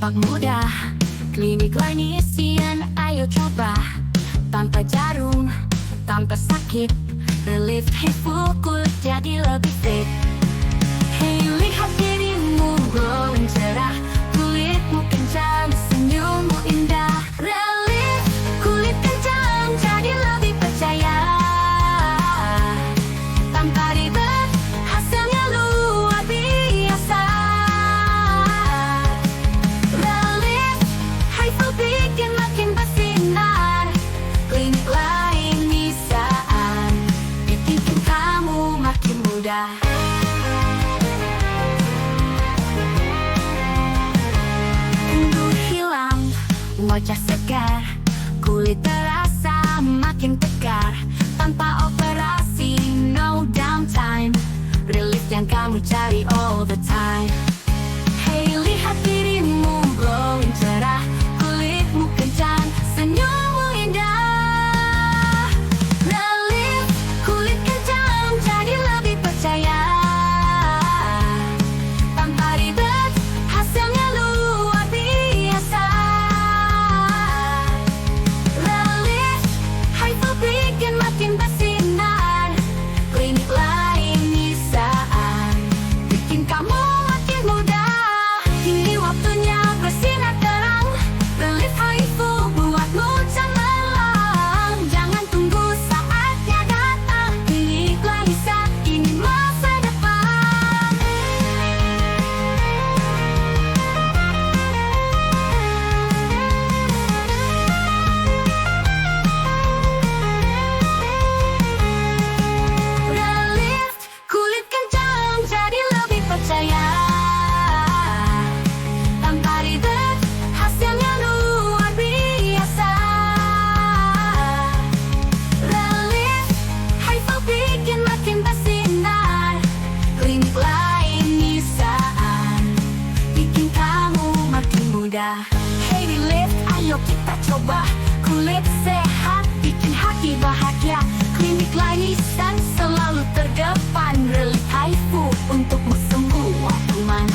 tampak mudah. Klinik Lainisian, ayo coba. Tanpa jarum, tanpa sakit, relief full kulit jadi lebih fit. Hey, lihat dirimu glowing cerah, kulitmu kencang, senyummu indah. Relief kulit kencang jadi lebih percaya. Tanpa ribet, hasilnya luar biasa. Relief Haifu bikin makin bersinar. Klinik Lainisian bikin kamu makin muda. Endut hilang, wajah segar, kulit terasa makin tegar. Tanpa operasi, no downtime, relief yang kamu cari all the time. Hey, lihat dirimu glowing cerah, kulitmu kencang, senyummu indah. Relief kulit kencang jadi lebih percaya. Tanpa ribet, hasilnya luar biasa. Relief Haifu bikin makin bersinar. Klinik Lainisian bikin kamu makin muda. Kini waktunya bersinar terang. Relief Haifu buatmu cemerlang. Jangan tunggu saatnya datang. Klinik Lainisian ini masa depan. Relief kulit kencang jadi lebih percaya. Tanpa ribet, hasilnya luar biasa. Relief Haifu bikin makin bersinar. Klinik Lainisian bikin kamu makin muda. Hey, Relief, ayo kita coba. Kulit sehat bikin hati bahagia. Klinik Lainisian selalu terdepan. Relief Haifu untukmu semua teman.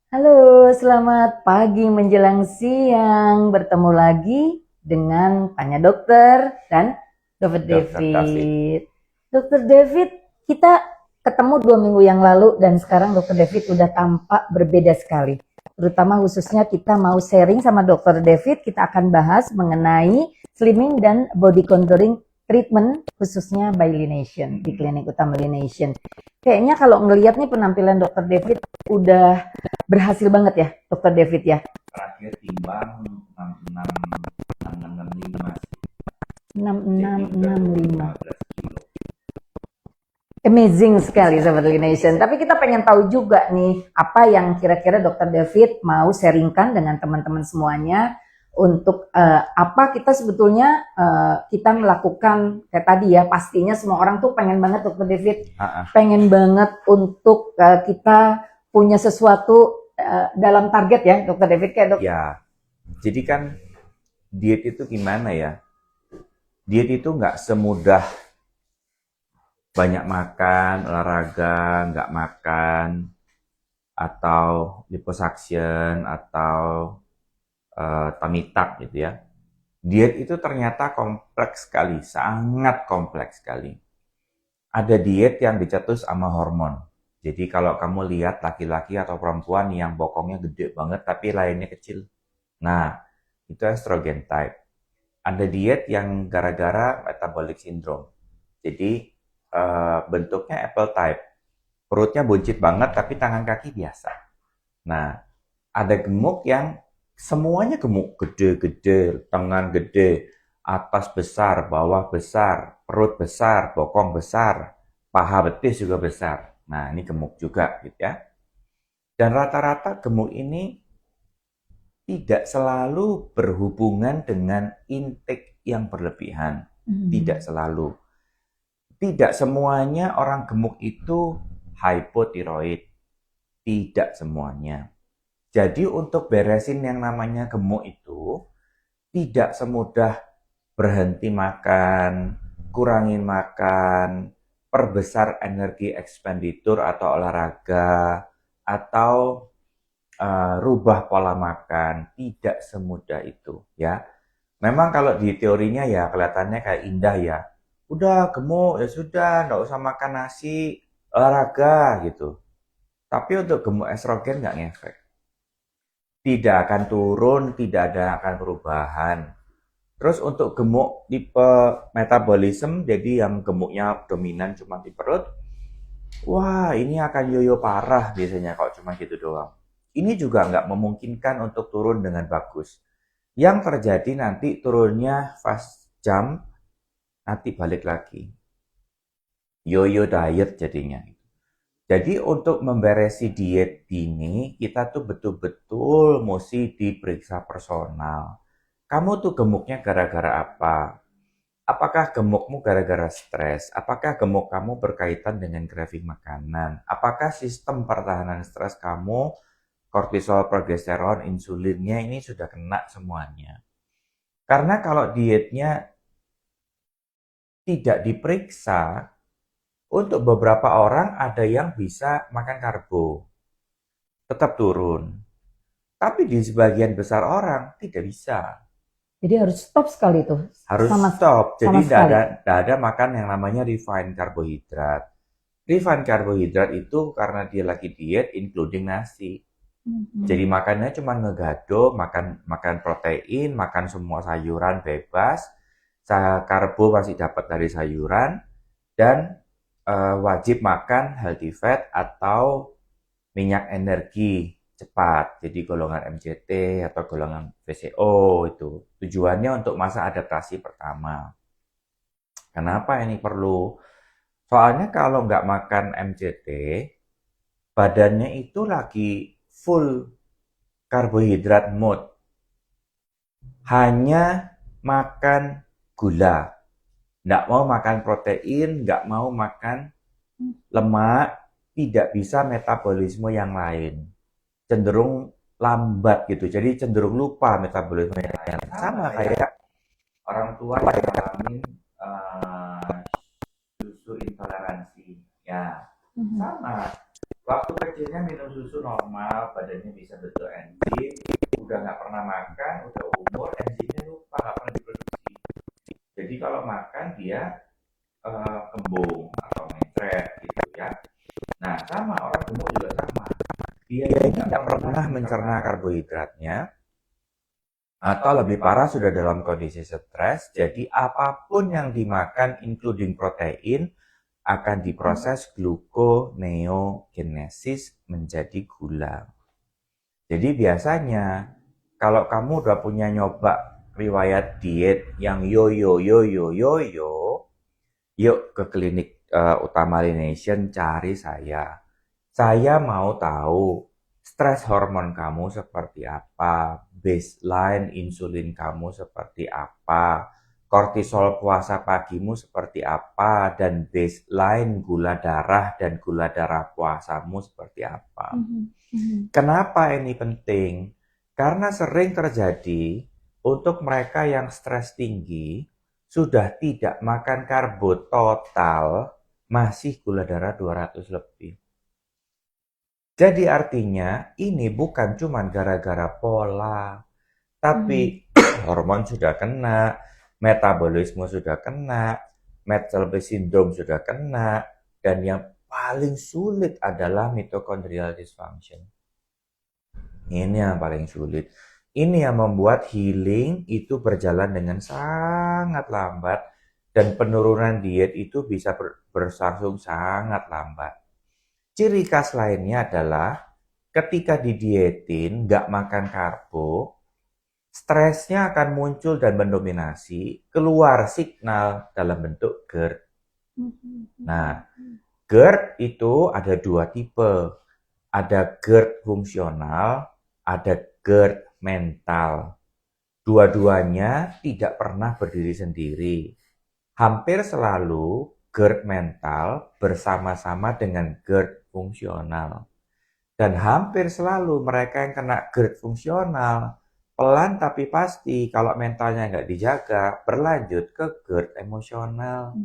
Halo, selamat pagi menjelang siang. Bertemu lagi dengan Tanya Dokter dan Dr. Dr. David. Dr. David, kita ketemu 2 minggu yang lalu dan sekarang Dr. David udah tampak berbeda sekali. Terutama khususnya kita mau sharing sama Dr. David, kita akan bahas mengenai slimming dan body contouring treatment khususnya by Laination di Klinik Utama Laination. Kayaknya kalau ngelihat nih penampilan Dr. David udah berhasil banget ya, Dr. David ya. Terakhir timbang 6665 6665. 15 kilo. Amazing sekali Sobat Laination. Tapi kita pengen tahu juga nih apa yang kira-kira Dr. David mau sharingkan dengan teman-teman semuanya untuk apa kita sebetulnya kita melakukan kayak tadi ya, pastinya semua orang tuh pengen banget Dr. David, pengen banget untuk kita punya sesuatu dalam target ya Dr. David kayak dok. Ya, jadi kan diet itu gimana ya? Diet itu nggak semudah banyak makan, olahraga, nggak makan, atau liposuction, atau tummy tuck gitu ya. Diet itu ternyata kompleks sekali, sangat kompleks sekali. Ada diet yang dicetus sama hormon. Jadi kalau kamu lihat laki-laki atau perempuan yang bokongnya gede banget tapi lainnya kecil. Nah, itu estrogen type. Ada diet yang gara-gara metabolic syndrome. Jadi bentuknya apple type. Perutnya buncit banget tapi tangan kaki biasa. Nah, ada gemuk yang semuanya gemuk, gede-gede, tangan gede, atas besar, bawah besar, perut besar, bokong besar, paha betis juga besar. Nah, ini gemuk juga gitu ya. Dan rata-rata gemuk ini tidak selalu berhubungan dengan intake yang berlebihan. Tidak selalu. Tidak semuanya orang gemuk itu hypothyroid. Tidak semuanya. Jadi untuk beresin yang namanya gemuk itu tidak semudah berhenti makan, kurangin makan, perbesar energi ekspenditur atau olahraga, atau rubah pola makan, tidak semudah itu ya. Memang kalau di teorinya ya kelihatannya kayak indah ya. Udah gemuk ya sudah, nggak usah makan nasi, olahraga gitu. Tapi untuk gemuk estrogen nggak ngefek. Tidak akan turun, tidak ada akan perubahan. Terus untuk gemuk tipe metabolisme, jadi yang gemuknya dominan cuma di perut, wah ini akan yoyo parah biasanya kalau cuma gitu doang. Ini juga nggak memungkinkan untuk turun dengan bagus. Yang terjadi nanti turunnya fast jump, nanti balik lagi. Yoyo diet jadinya. Jadi untuk memberesi diet ini, kita tuh betul-betul mesti diperiksa personal. Kamu tuh gemuknya gara-gara apa? Apakah gemukmu gara-gara stres? Apakah gemuk kamu berkaitan dengan craving makanan? Apakah sistem pertahanan stres kamu, kortisol, progesteron, insulinnya ini sudah kena semuanya? Karena kalau dietnya tidak diperiksa, untuk beberapa orang ada yang bisa makan karbo, tetap turun. Tapi di sebagian besar orang tidak bisa. Jadi harus stop sekali tuh. Harus stop. Jadi tidak ada makan yang namanya refined karbohidrat. Refined karbohidrat itu karena dia lagi diet, including nasi. Jadi makannya cuma ngegado, makan protein, makan semua sayuran bebas, karbo masih dapat dari sayuran, dan wajib makan healthy fat atau minyak energi cepat, jadi golongan MCT atau golongan VCO itu. Tujuannya untuk masa adaptasi pertama. Kenapa ini perlu? Soalnya kalau nggak makan MCT, badannya itu lagi full karbohidrat mode. Hanya makan gula. Nggak mau makan protein, nggak mau makan lemak, tidak bisa metabolisme yang lain. Cenderung lambat gitu, jadi cenderung lupa metabolisme yang lain. Sama kayak orang tua yang ngalamin susu intoleransi. Ya, sama. Waktu kecilnya minum susu normal, badannya bisa bentuk enzim, udah nggak pernah makan, udah umur, enzimnya lupa, nggak pernah diproduksi. Jadi kalau makan dia kembung atau mencret gitu ya. Nah sama orang gemuk juga sama. Dia tidak pernah mencerna karbohidratnya, atau lebih parah sudah dalam kondisi stres. Jadi apapun yang dimakan, including protein, akan diproses gluconeogenesis menjadi gula. Jadi biasanya kalau kamu udah punya nyoba riwayat diet yang yo, yuk ke klinik Utama Lination cari saya. Saya mau tahu stres hormon kamu seperti apa, baseline insulin kamu seperti apa, kortisol puasa pagimu seperti apa, dan baseline gula darah dan gula darah puasamu seperti apa. Kenapa ini penting? Karena sering terjadi untuk mereka yang stres tinggi, sudah tidak makan karbo total, masih gula darah 200 lebih. Jadi artinya ini bukan cuma gara-gara pola, tapi hormon sudah kena, metabolisme sudah kena, metabolic syndrome sudah kena, dan yang paling sulit adalah mitochondrial dysfunction. Ini yang paling sulit. Ini yang membuat healing itu berjalan dengan sangat lambat dan penurunan diet itu bisa berlangsung sangat lambat. Ciri khas lainnya adalah ketika didietin, nggak makan karbo, stresnya akan muncul dan mendominasi, keluar signal dalam bentuk GERD. Nah, GERD itu ada dua tipe. Ada GERD fungsional, ada GERD mental. Dua-duanya tidak pernah berdiri sendiri. Hampir selalu GERD mental bersama-sama dengan GERD fungsional. Dan hampir selalu mereka yang kena GERD fungsional, pelan tapi pasti kalau mentalnya nggak dijaga, berlanjut ke GERD emosional.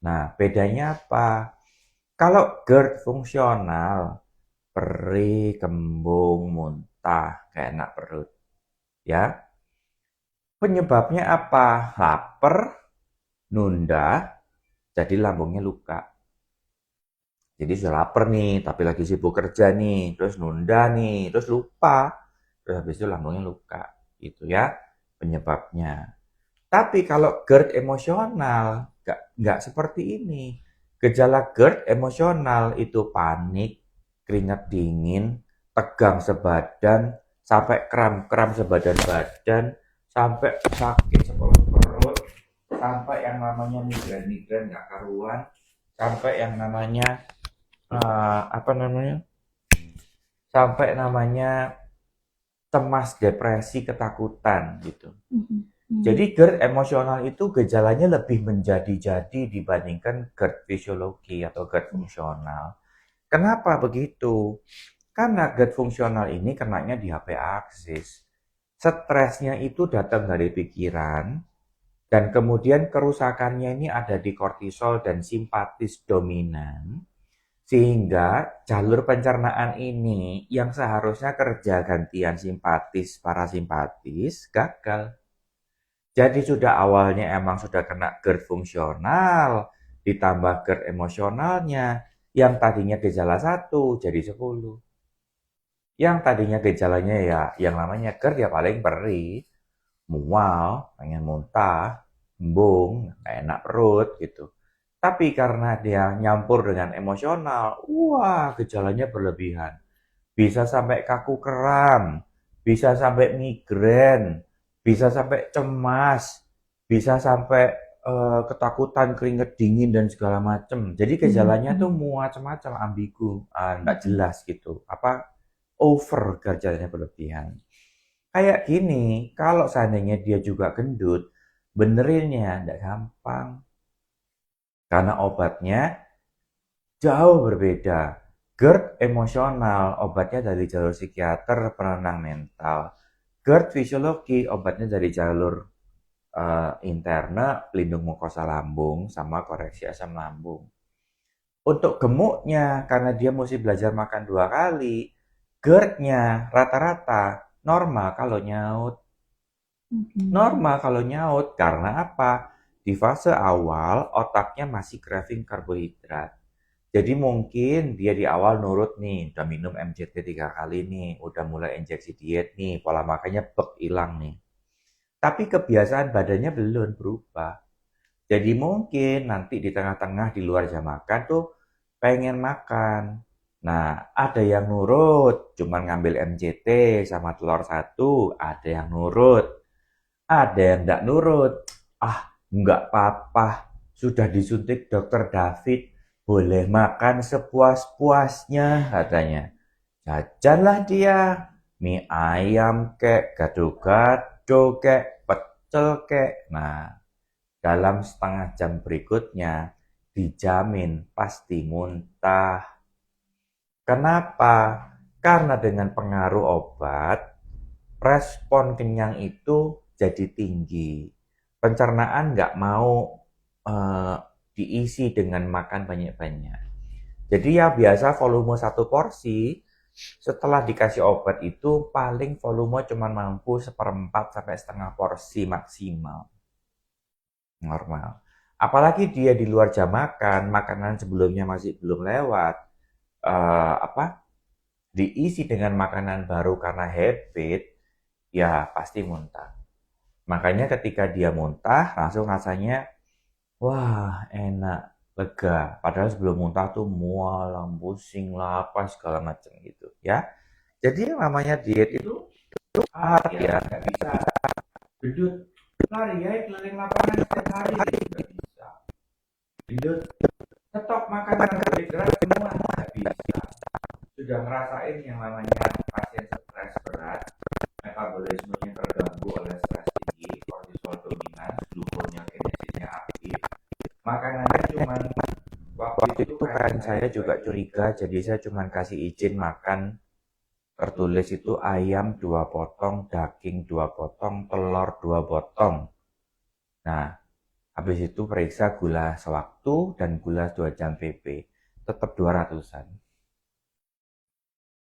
Nah, bedanya apa? Kalau GERD fungsional, perih, kembung, muntah, kayak enak perut. Ya, penyebabnya apa? Lapar, nunda, jadi lambungnya luka. Jadi sudah lapar nih, tapi lagi sibuk kerja nih, terus nunda nih, terus lupa, terus habis itu lambungnya luka. Itu ya penyebabnya. Tapi kalau GERD emosional, nggak seperti ini. Gejala GERD emosional itu panik, keringat dingin, tegang sebadan, sampai kram-kram sebadan badan, sampai sakit sekolah perut, sampai yang namanya migren-migren nggak karuan, sampai yang namanya apa namanya, sampai namanya cemas, depresi, ketakutan gitu. Jadi GERD emosional itu gejalanya lebih menjadi-jadi dibandingkan GERD fisiologi atau GERD fungsional. Kenapa begitu? Karena GERD fungsional ini kenanya di HP aksis. Stresnya itu datang dari pikiran, dan kemudian kerusakannya ini ada di kortisol dan simpatis dominan, sehingga jalur pencernaan ini yang seharusnya kerja gantian simpatis parasimpatis gagal. Jadi sudah awalnya emang sudah kena GERD fungsional, ditambah GERD emosionalnya, yang tadinya gejala 1 jadi 10. Yang tadinya gejalanya ya yang namanya GERD ya paling perih, mual, pengen muntah, embung, nggak enak perut gitu. Tapi karena dia nyampur dengan emosional, wah gejalanya berlebihan. Bisa sampai kaku kram, bisa sampai migren, bisa sampai cemas, bisa sampai ketakutan, keringet dingin dan segala macem. Jadi gejalanya tuh macam-macam, ambigu, nggak jelas gitu. Apa over gejalanya berlebihan. Kayak gini, kalau seandainya dia juga gendut, benerinnya nggak gampang. Karena obatnya jauh berbeda. GERD emosional, obatnya dari jalur psikiater penenang mental. GERD fisiologi, obatnya dari jalur interna, pelindung mukosa lambung, sama koreksi asam lambung. Untuk gemuknya, karena dia mesti belajar makan 2 kali, GERD-nya rata-rata normal kalau nyaut. Normal kalau nyaut, karena apa? Di fase awal, otaknya masih craving karbohidrat. Jadi mungkin dia di awal nurut nih, udah minum MCT 3 kali nih, udah mulai injeksi diet nih, pola makannya hilang nih. Tapi kebiasaan badannya belum berubah. Jadi mungkin nanti di tengah-tengah di luar jam makan tuh pengen makan. Nah, ada yang nurut, cuman ngambil MCT sama telur 1, ada yang nurut. Ada yang nggak nurut. Ah, nggak apa-apa, sudah disuntik dokter David, boleh makan sepuas-puasnya katanya. Jajanlah dia, mie ayam kek, gado-gado kek, pecel kek. Nah, dalam setengah jam berikutnya dijamin pasti muntah. Kenapa? Karena dengan pengaruh obat, respon kenyang itu jadi tinggi. Pencernaan nggak mau diisi dengan makan banyak-banyak. Jadi ya biasa volume 1 porsi, setelah dikasih obat itu paling volume cuma mampu 1/4 sampai setengah porsi maksimal. Normal. Apalagi dia di luar jam makan, makanan sebelumnya masih belum lewat, apa diisi dengan makanan baru karena habit, ya pasti muntah. Makanya ketika dia muntah, langsung rasanya, wah enak, lega. Padahal sebelum muntah tuh mual, pusing lah, apa segala macam gitu ya. Jadi yang namanya diet itu hard ya, nggak bisa gendut lari ya keliling lapangan setiap hari, nggak bisa. Gendut stop makan karbohidrat semua, nggak bisa. Sudah ngerasain yang namanya pasien stres berat, metabolismenya terganggu oleh stres tinggi, kortisol dominan, glukonya kinesisnya aktif, makanannya cuman waktu itu kan saya juga curiga, jadi saya cuman kasih izin makan, tertulis itu ayam 2 potong, daging 2 potong, telur 2 potong. Nah, Habis itu periksa gula sewaktu dan gula 2 jam PP. Tetap 200-an.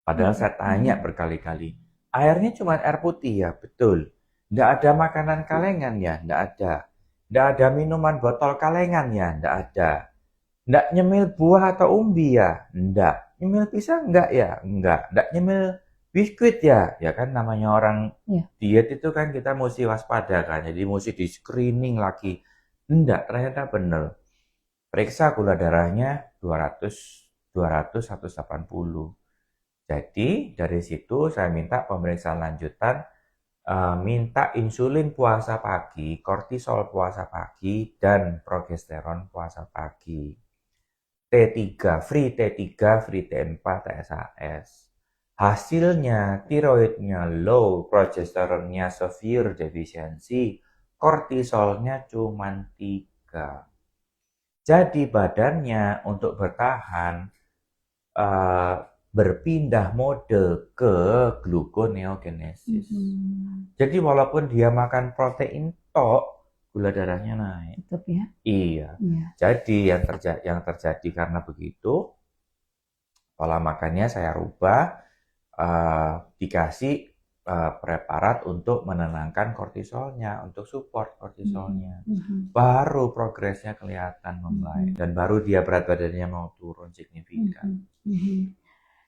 Padahal saya tanya berkali-kali. Airnya cuma air putih ya, betul. Nggak ada makanan kalengan ya, nggak ada. Nggak ada minuman botol kalengan ya, nggak ada. Nggak nyemil buah atau umbi ya, nggak. Nyemil pisang nggak ya, nggak. Nggak nyemil biskuit ya, ya kan namanya orang Iya. diet itu kan kita mesti waspada kan, jadi mesti di screening lagi. Nggak, ternyata bener. Periksa gula darahnya 200, 180. Jadi dari situ saya minta pemeriksaan lanjutan, minta insulin puasa pagi, kortisol puasa pagi, dan progesteron puasa pagi. T3, free T3, free T4, TSHS. Hasilnya tiroidnya low, progesteronnya severe deficiency, kortisolnya cuma 3. Jadi badannya untuk bertahan berpindah mode ke gluconeogenesis. Jadi walaupun dia makan protein tok, gula darahnya naik. Tetap ya. Iya. Iya. Jadi yang terjadi karena begitu, pola makannya saya rubah, dikasih preparat untuk menenangkan kortisolnya, untuk support kortisolnya. Baru progresnya kelihatan membaik dan baru dia berat badannya mau turun signifikan.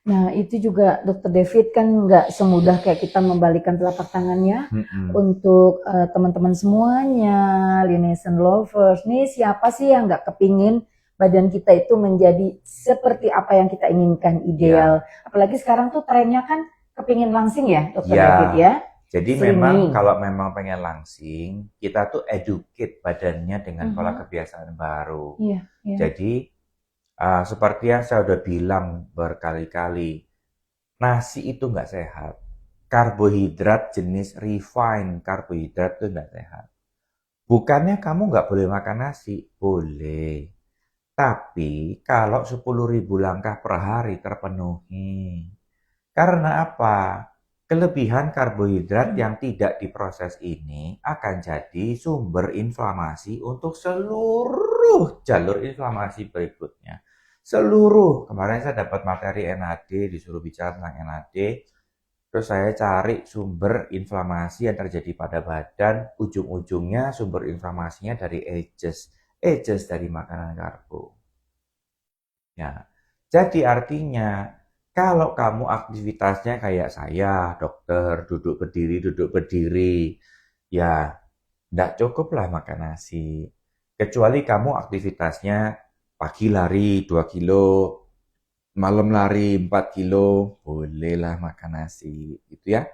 Nah, itu juga Dokter David kan nggak semudah kayak kita membalikan telapak tangannya. Untuk teman-teman semuanya, Lination Lovers, nih siapa sih yang nggak kepingin badan kita itu menjadi seperti apa yang kita inginkan, ideal. Apalagi sekarang tuh trennya kan kepingin langsing ya, Dokter David ya. Jadi memang kalau memang pengen langsing, kita tuh educate badannya dengan pola kebiasaan baru. Jadi seperti yang saya udah bilang berkali-kali, nasi itu nggak sehat. Karbohidrat jenis refined karbohidrat itu nggak sehat. Bukannya kamu nggak boleh makan nasi, boleh. Tapi kalau 10.000 langkah per hari terpenuhi. Karena apa? Kelebihan karbohidrat yang tidak diproses ini akan jadi sumber inflamasi untuk seluruh jalur inflamasi berikutnya. Kemarin saya dapat materi NAD, disuruh bicara tentang NAD, terus saya cari sumber inflamasi yang terjadi pada badan, ujung-ujungnya sumber inflamasinya dari ages dari makanan karbo. Ya, jadi artinya kalau kamu aktivitasnya kayak saya, dokter, duduk berdiri, ya enggak cukup lah makan nasi. Kecuali kamu aktivitasnya pagi lari 2 kilo, malam lari 4 kilo, bolehlah makan nasi, gitu ya.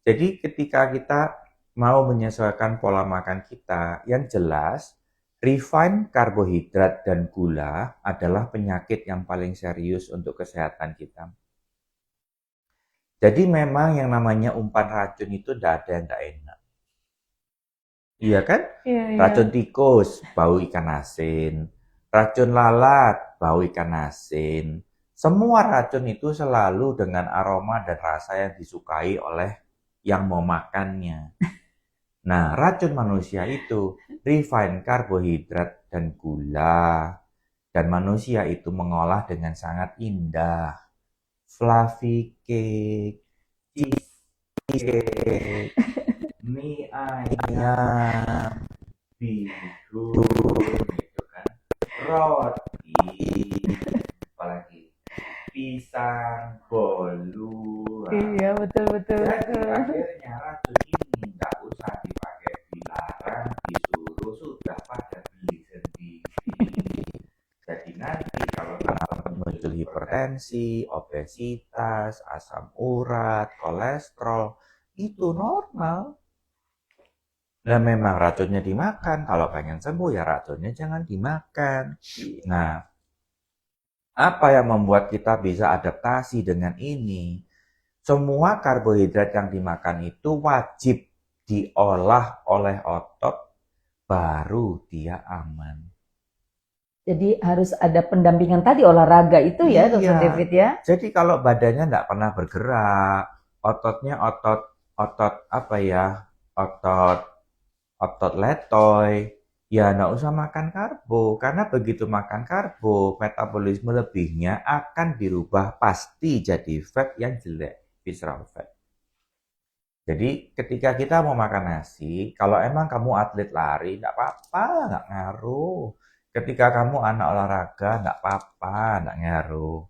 Jadi ketika kita mau menyesuaikan pola makan kita, yang jelas refined karbohidrat dan gula adalah penyakit yang paling serius untuk kesehatan kita. Jadi memang yang namanya umpan racun itu tidak ada yang tidak enak. Iya kan? Racun tikus, bau ikan asin. Racun lalat, bau ikan asin. Semua racun itu selalu dengan aroma dan rasa yang disukai oleh yang mau makannya. Nah, racun manusia itu refined karbohidrat dan gula. Dan manusia itu mengolah dengan sangat indah. Fluffy cake, cheesecake, mie ayam, bihun, gitu kan, roti, apalagi pisang, bolu. Iya, betul. Jadi akhirnya racun ini nggak usah dipakai, dilarang, disuruh, sudah pada beli sendiri. Jadi nanti kalau muncul hipertensi, obesitas, asam urat, kolesterol, itu normal. Dan memang racunnya dimakan, kalau pengen sembuh ya racunnya jangan dimakan. Nah, apa yang membuat kita bisa adaptasi dengan ini? Semua karbohidrat yang dimakan itu wajib diolah oleh otot, baru dia aman. Jadi harus ada pendampingan tadi olahraga itu ya, Dokter David ya. Jadi kalau badannya nggak pernah bergerak, ototnya otot apa ya, otot letoy, ya nggak usah makan karbo. Karena begitu makan karbo, metabolisme lebihnya akan dirubah pasti jadi fat yang jelek, visceral fat. Jadi ketika kita mau makan nasi, kalau emang kamu atlet lari, nggak apa-apa, nggak ngaruh. Ketika kamu anak olahraga, nggak apa-apa, nggak ngaruh.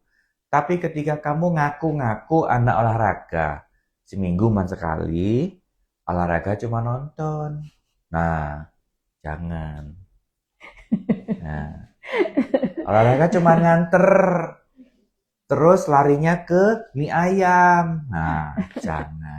Tapi ketika kamu ngaku-ngaku anak olahraga, seminggu sekali, olahraga cuma nonton. Nah, jangan. Nah, olahraga cuma nganter, terus larinya ke mie ayam. Nah, jangan.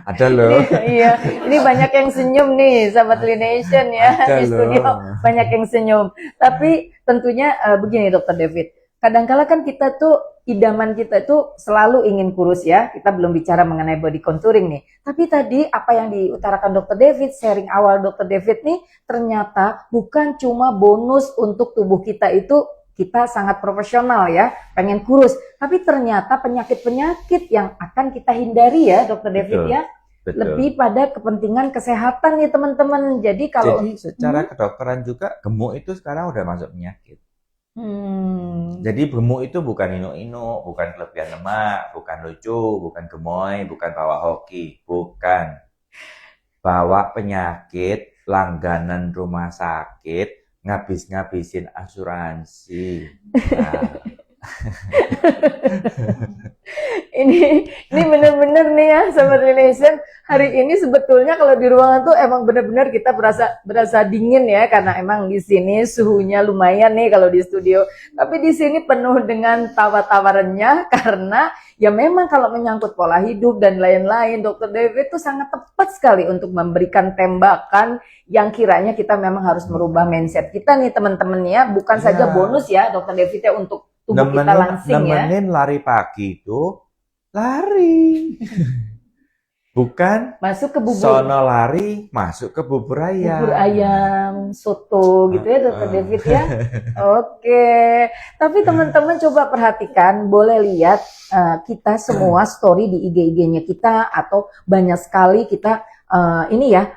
Ada loh. Iya, ini banyak yang senyum nih, sahabat Lination ya, Ada di studio loh. banyak yang senyum. Tapi tentunya begini Dokter David, kadangkala kan kita tuh idaman kita tuh selalu ingin kurus ya. Kita belum bicara mengenai body contouring nih. Tapi tadi apa yang diutarakan Dokter David, sharing awal Dokter David nih, ternyata bukan cuma bonus untuk tubuh kita itu kita sangat profesional ya, pengen kurus. Tapi ternyata penyakit-penyakit yang akan kita hindari ya Dokter David Betul, ya, betul. lebih pada kepentingan kesehatan nih teman-teman. Jadi kalau Jadi secara kedokteran juga gemuk itu sekarang udah masuk penyakit. Jadi gemuk itu bukan inu-inu, bukan kelebihan lemak, bukan lucu, bukan gemoy, bukan bawa hoki, bukan. Bawa penyakit, langganan rumah sakit, ngabis-ngabisin asuransi. Nah, ini benar-benar nih ya Sobat Relation, hari ini sebetulnya kalau di ruangan tuh emang benar-benar kita berasa dingin ya, karena emang di sini suhunya lumayan nih kalau di studio. Tapi di sini penuh dengan tawa-tawarannya karena ya memang kalau menyangkut pola hidup dan lain-lain, Dokter David tuh sangat tepat sekali untuk memberikan tembakan yang kiranya kita memang harus merubah mindset kita nih teman-teman ya, bukan Iya. saja bonus ya Dokter David ya untuk tubuh kita langsing ya. nemenin lari pagi itu lari. Bukan Masuk ke bubur sono lari, masuk ke bubur ayam. bubur ayam, soto gitu ya Dokter David ya. Oke. Tapi teman-teman coba perhatikan, boleh lihat kita semua story di IG-nya kita atau banyak sekali kita ini ya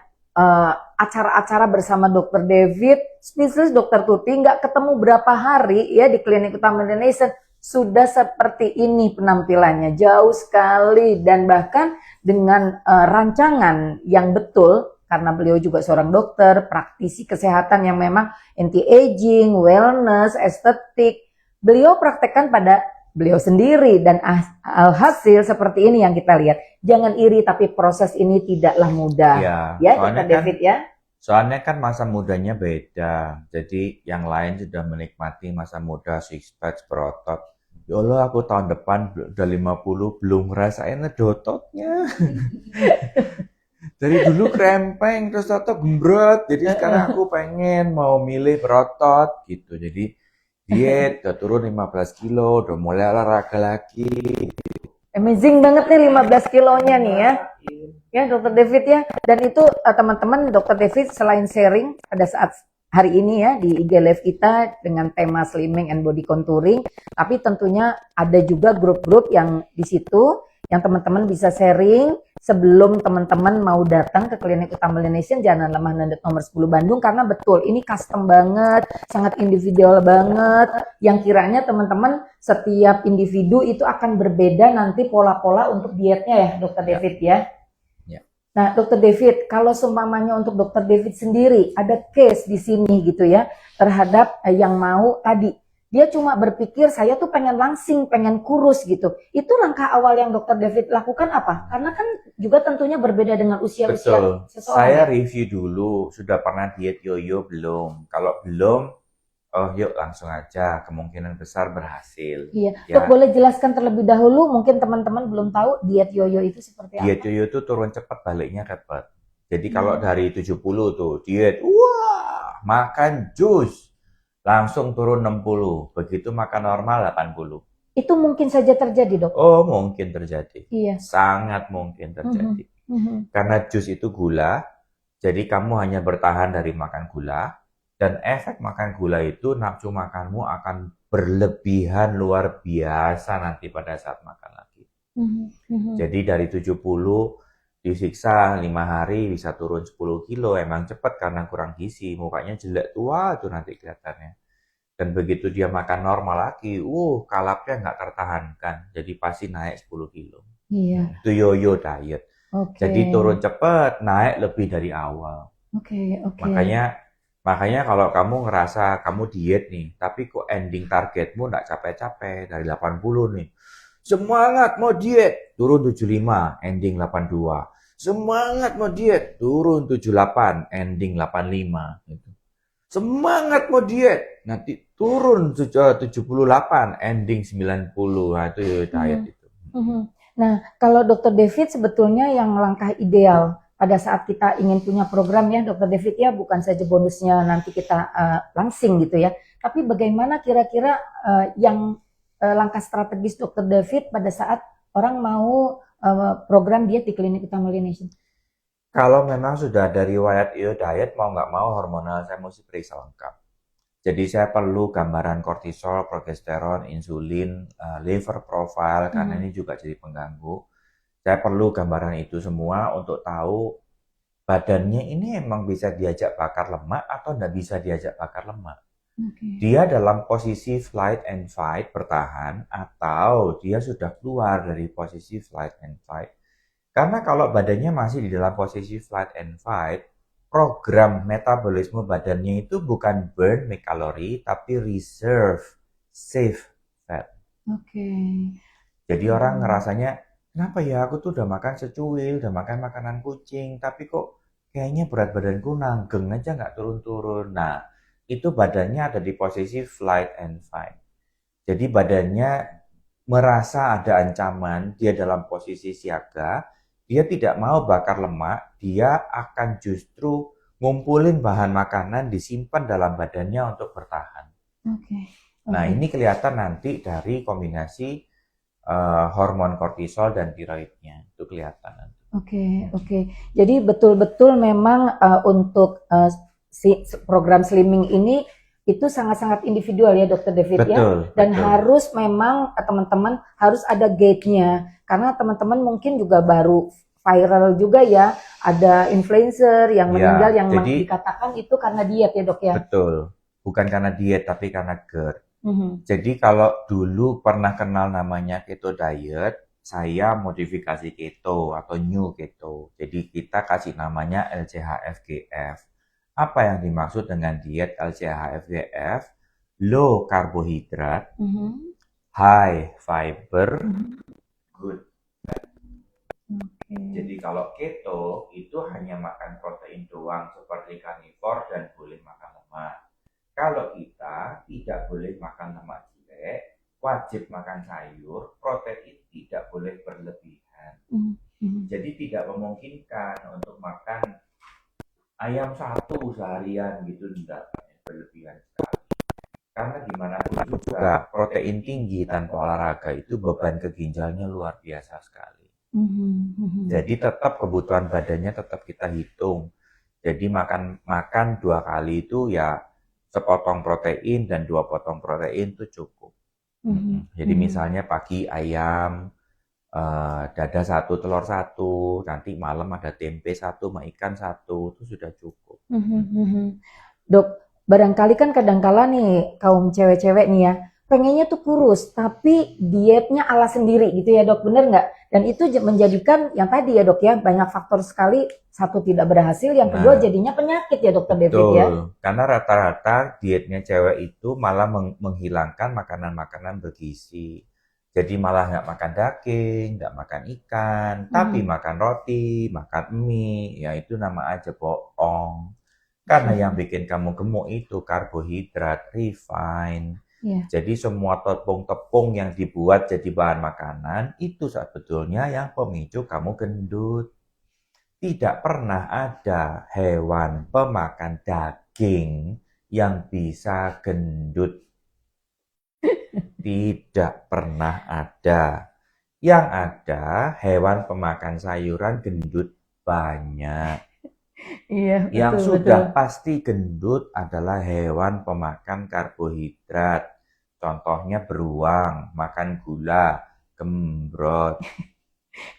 acara-acara bersama Dokter David, spesialis Dokter Tuti nggak ketemu berapa hari ya di Klinik Utama Indonesia sudah seperti ini penampilannya, jauh sekali dan bahkan dengan rancangan yang betul karena beliau juga seorang dokter, praktisi kesehatan yang memang anti-aging, wellness, estetik. Beliau praktekkan pada beliau sendiri dan alhasil seperti ini yang kita lihat. Jangan iri tapi proses ini tidaklah mudah. Iya, Ya, soalnya Dokter David ya. Soalnya kan masa mudanya beda. Jadi yang lain sudah menikmati masa muda six pack berotot. Ya Allah, aku tahun depan udah 50 belum ngerasain ngedototnya. Dari dulu krempeng terus toto gembrot. Jadi sekarang aku pengen mau milih berotot gitu. Jadi diet udah turun 15 kilo, udah mulai olahraga lagi. Amazing banget nih 15 kilonya nih ya. Ya Dokter David ya. Dan itu teman-teman Dokter David selain sharing pada saat hari ini ya di IG Live kita dengan tema slimming and body contouring, tapi tentunya ada juga grup-grup yang di situ yang teman-teman bisa sharing sebelum teman-teman mau datang ke Klinik Utama Indonesia Jalan Lemah Nendet nomor 10 Bandung, karena betul ini custom banget, sangat individual banget, yang kiranya teman-teman setiap individu itu akan berbeda nanti pola-pola untuk dietnya ya Dokter David ya. Nah, Dokter David, kalau seumpamanya untuk Dokter David sendiri ada case di sini gitu ya terhadap yang mau tadi dia cuma berpikir saya tuh pengen langsing, pengen kurus gitu. Itu langkah awal yang Dokter David lakukan apa? Karena kan juga tentunya berbeda dengan usia-usia Betul. seseorang. Saya review dulu, sudah pernah diet yoyo belum? Kalau belum, oh yuk langsung aja, kemungkinan besar berhasil. Iya, Ya. Dok boleh jelaskan terlebih dahulu, mungkin teman-teman belum tahu diet yoyo itu seperti apa? Diet yoyo itu turun cepat, baliknya cepat. Jadi kalau dari 70 tuh diet, wah, makan jus, langsung turun 60. Begitu makan normal 80. Itu mungkin saja terjadi, Dok. Oh, mungkin terjadi. Iya. Sangat mungkin terjadi. Karena jus itu gula, jadi kamu hanya bertahan dari makan gula, dan efek makan gula itu nafsu makanmu akan berlebihan luar biasa nanti pada saat makan lagi. Jadi dari 70 disiksa 5 hari bisa turun 10 kilo, emang cepet karena kurang gizi, mukanya jelek tua tuh nanti kelihatannya. Dan begitu dia makan normal lagi, kalapnya nggak tertahankan, jadi pasti naik 10 kilo. Iya. Itu yo-yo diet. Oke. Jadi turun cepet, naik lebih dari awal. Oke. Makanya kalau kamu ngerasa kamu diet nih, tapi kok ending targetmu nggak capek-capek dari 80 nih. Semangat mau diet, turun 75, ending 82. Semangat mau diet, turun 78, ending 85. Gitu. Semangat mau diet, nanti turun 78, ending 90. Nah, itu diet itu. Nah, kalau Dokter David sebetulnya yang langkah ideal pada saat kita ingin punya program ya, Dokter David ya, bukan saja bonusnya nanti kita langsing gitu ya, tapi bagaimana kira-kira yang langkah strategis Dokter David pada saat orang mau program diet di klinik Utama Nation? Kalau memang sudah ada riwayat diet, mau nggak mau hormonal saya mesti periksa lengkap. Jadi saya perlu gambaran kortisol, progesteron, insulin, liver profile, karena ini juga jadi pengganggu. Saya perlu gambaran itu semua untuk tahu badannya ini emang bisa diajak bakar lemak atau nggak bisa diajak bakar lemak. Dia dalam posisi flight and fight, bertahan, atau dia sudah keluar dari posisi flight and fight. Karena kalau badannya masih di dalam posisi flight and fight, program metabolisme badannya itu bukan burn make kalori, tapi reserve save fat. Jadi orang ngerasanya, kenapa ya aku tuh udah makan secuil, udah makan makanan kucing, tapi kok kayaknya berat badanku nanggeng aja nggak turun-turun. Nah, itu badannya ada di posisi flight and fight. Jadi badannya merasa ada ancaman, dia dalam posisi siaga, dia tidak mau bakar lemak, dia akan justru ngumpulin bahan makanan disimpan dalam badannya untuk bertahan. Nah, ini kelihatan nanti dari kombinasi hormon kortisol dan tiroidnya, itu kelihatan. Oke. Jadi betul-betul memang untuk program slimming ini itu sangat-sangat individual ya Dokter David ya. Dan harus memang teman-teman harus ada gate-nya. Karena teman-teman mungkin juga baru viral juga ya. Ada influencer yang meninggal yang dikatakan itu karena diet ya Dok ya. Betul. Bukan karena diet tapi karena GERD. Jadi kalau dulu pernah kenal namanya keto diet, saya modifikasi keto atau new keto. Jadi kita kasih namanya LCHF-GF. Apa yang dimaksud dengan diet LCHF-GF? Low karbohidrat, high fiber, good fat. Jadi kalau keto itu hanya makan protein doang seperti karnivor dan boleh makan lemak. Kalau kita tidak boleh makan lemak jelek, wajib makan sayur, protein tidak boleh berlebihan. Jadi tidak memungkinkan untuk makan ayam satu seharian gitu, tidak berlebihan sekali. Karena gimana pun juga protein tinggi tanpa olahraga itu beban ke ginjalnya luar biasa sekali. Jadi tetap kebutuhan badannya tetap kita hitung. Jadi makan 2 kali itu ya sepotong protein dan 2 potong protein itu cukup. Jadi misalnya pagi ayam, dada 1, telur 1, nanti malam ada tempe 1, sama ikan 1, itu sudah cukup. Dok, barangkali kan kadangkala nih kaum cewek-cewek nih ya, pengennya tuh kurus, tapi dietnya ala sendiri gitu ya Dok, bener nggak? Dan itu menjadikan yang tadi ya Dok ya, banyak faktor sekali, satu tidak berhasil, yang kedua jadinya penyakit ya Dokter David ya. Karena rata-rata dietnya cewek itu malah menghilangkan makanan-makanan bergizi. Jadi malah nggak makan daging, nggak makan ikan, tapi makan roti, makan mie, ya itu nama aja bohong. Karena yang bikin kamu gemuk itu karbohidrat, refined. Jadi semua tepung-tepung yang dibuat jadi bahan makanan itu sebetulnya yang pemicu kamu gendut. Tidak pernah ada hewan pemakan daging yang bisa gendut. Tidak pernah ada. Yang ada hewan pemakan sayuran gendut banyak. Yang sudah pasti gendut adalah hewan pemakan karbohidrat. Contohnya beruang, makan gula, gembrot.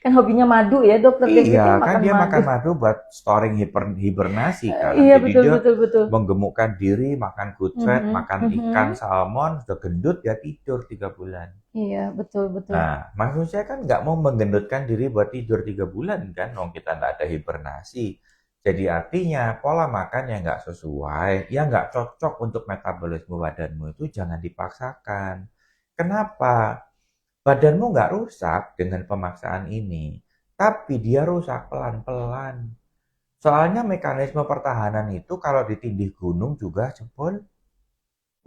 Kan hobinya madu ya, dokter David Iya, kan kan makan dia madu. makan madu buat storing hibernasi kan. Iya, Jadi betul dia betul betul. menggemukkan diri, makan good fat, Mhm, makan ikan, mhm. salmon, sudah gendut ya tidur 3 bulan. Iya, betul betul. Nah, maksud saya kan nggak mau menggendutkan diri buat tidur 3 bulan kan, dong kita nggak ada hibernasi. Jadi artinya pola makan yang nggak sesuai, yang nggak cocok untuk metabolisme badanmu itu jangan dipaksakan. Kenapa? Badanmu nggak rusak dengan pemaksaan ini, tapi dia rusak pelan-pelan. Soalnya mekanisme pertahanan itu kalau ditindih gunung juga jebol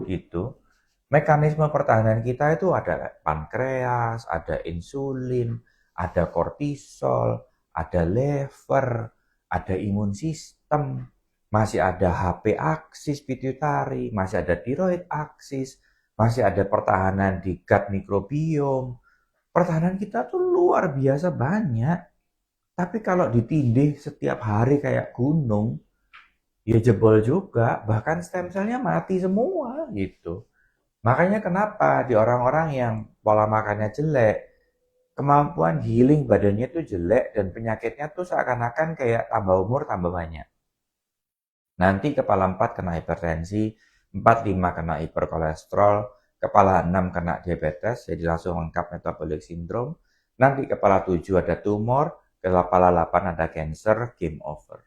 gitu. Mekanisme pertahanan kita itu ada pankreas, ada insulin, ada kortisol, ada lever, ada imun sistem, masih ada HP aksis pituitari, masih ada tiroid aksis, masih ada pertahanan di gut mikrobiom. Pertahanan kita tuh luar biasa banyak. Tapi kalau ditindih setiap hari kayak gunung, ya jebol juga. Bahkan stem cellnya mati semua gitu. Makanya kenapa di orang-orang yang pola makannya jelek, kemampuan healing badannya tuh jelek dan penyakitnya tuh seakan-akan kayak tambah umur tambah banyak. Nanti kepala 4 kena hipertensi, 45 kena hiperkolesterol, kepala 6 kena diabetes, jadi langsung lengkap metabolic syndrome. Nanti kepala 7 ada tumor, kepala 8 ada cancer, game over.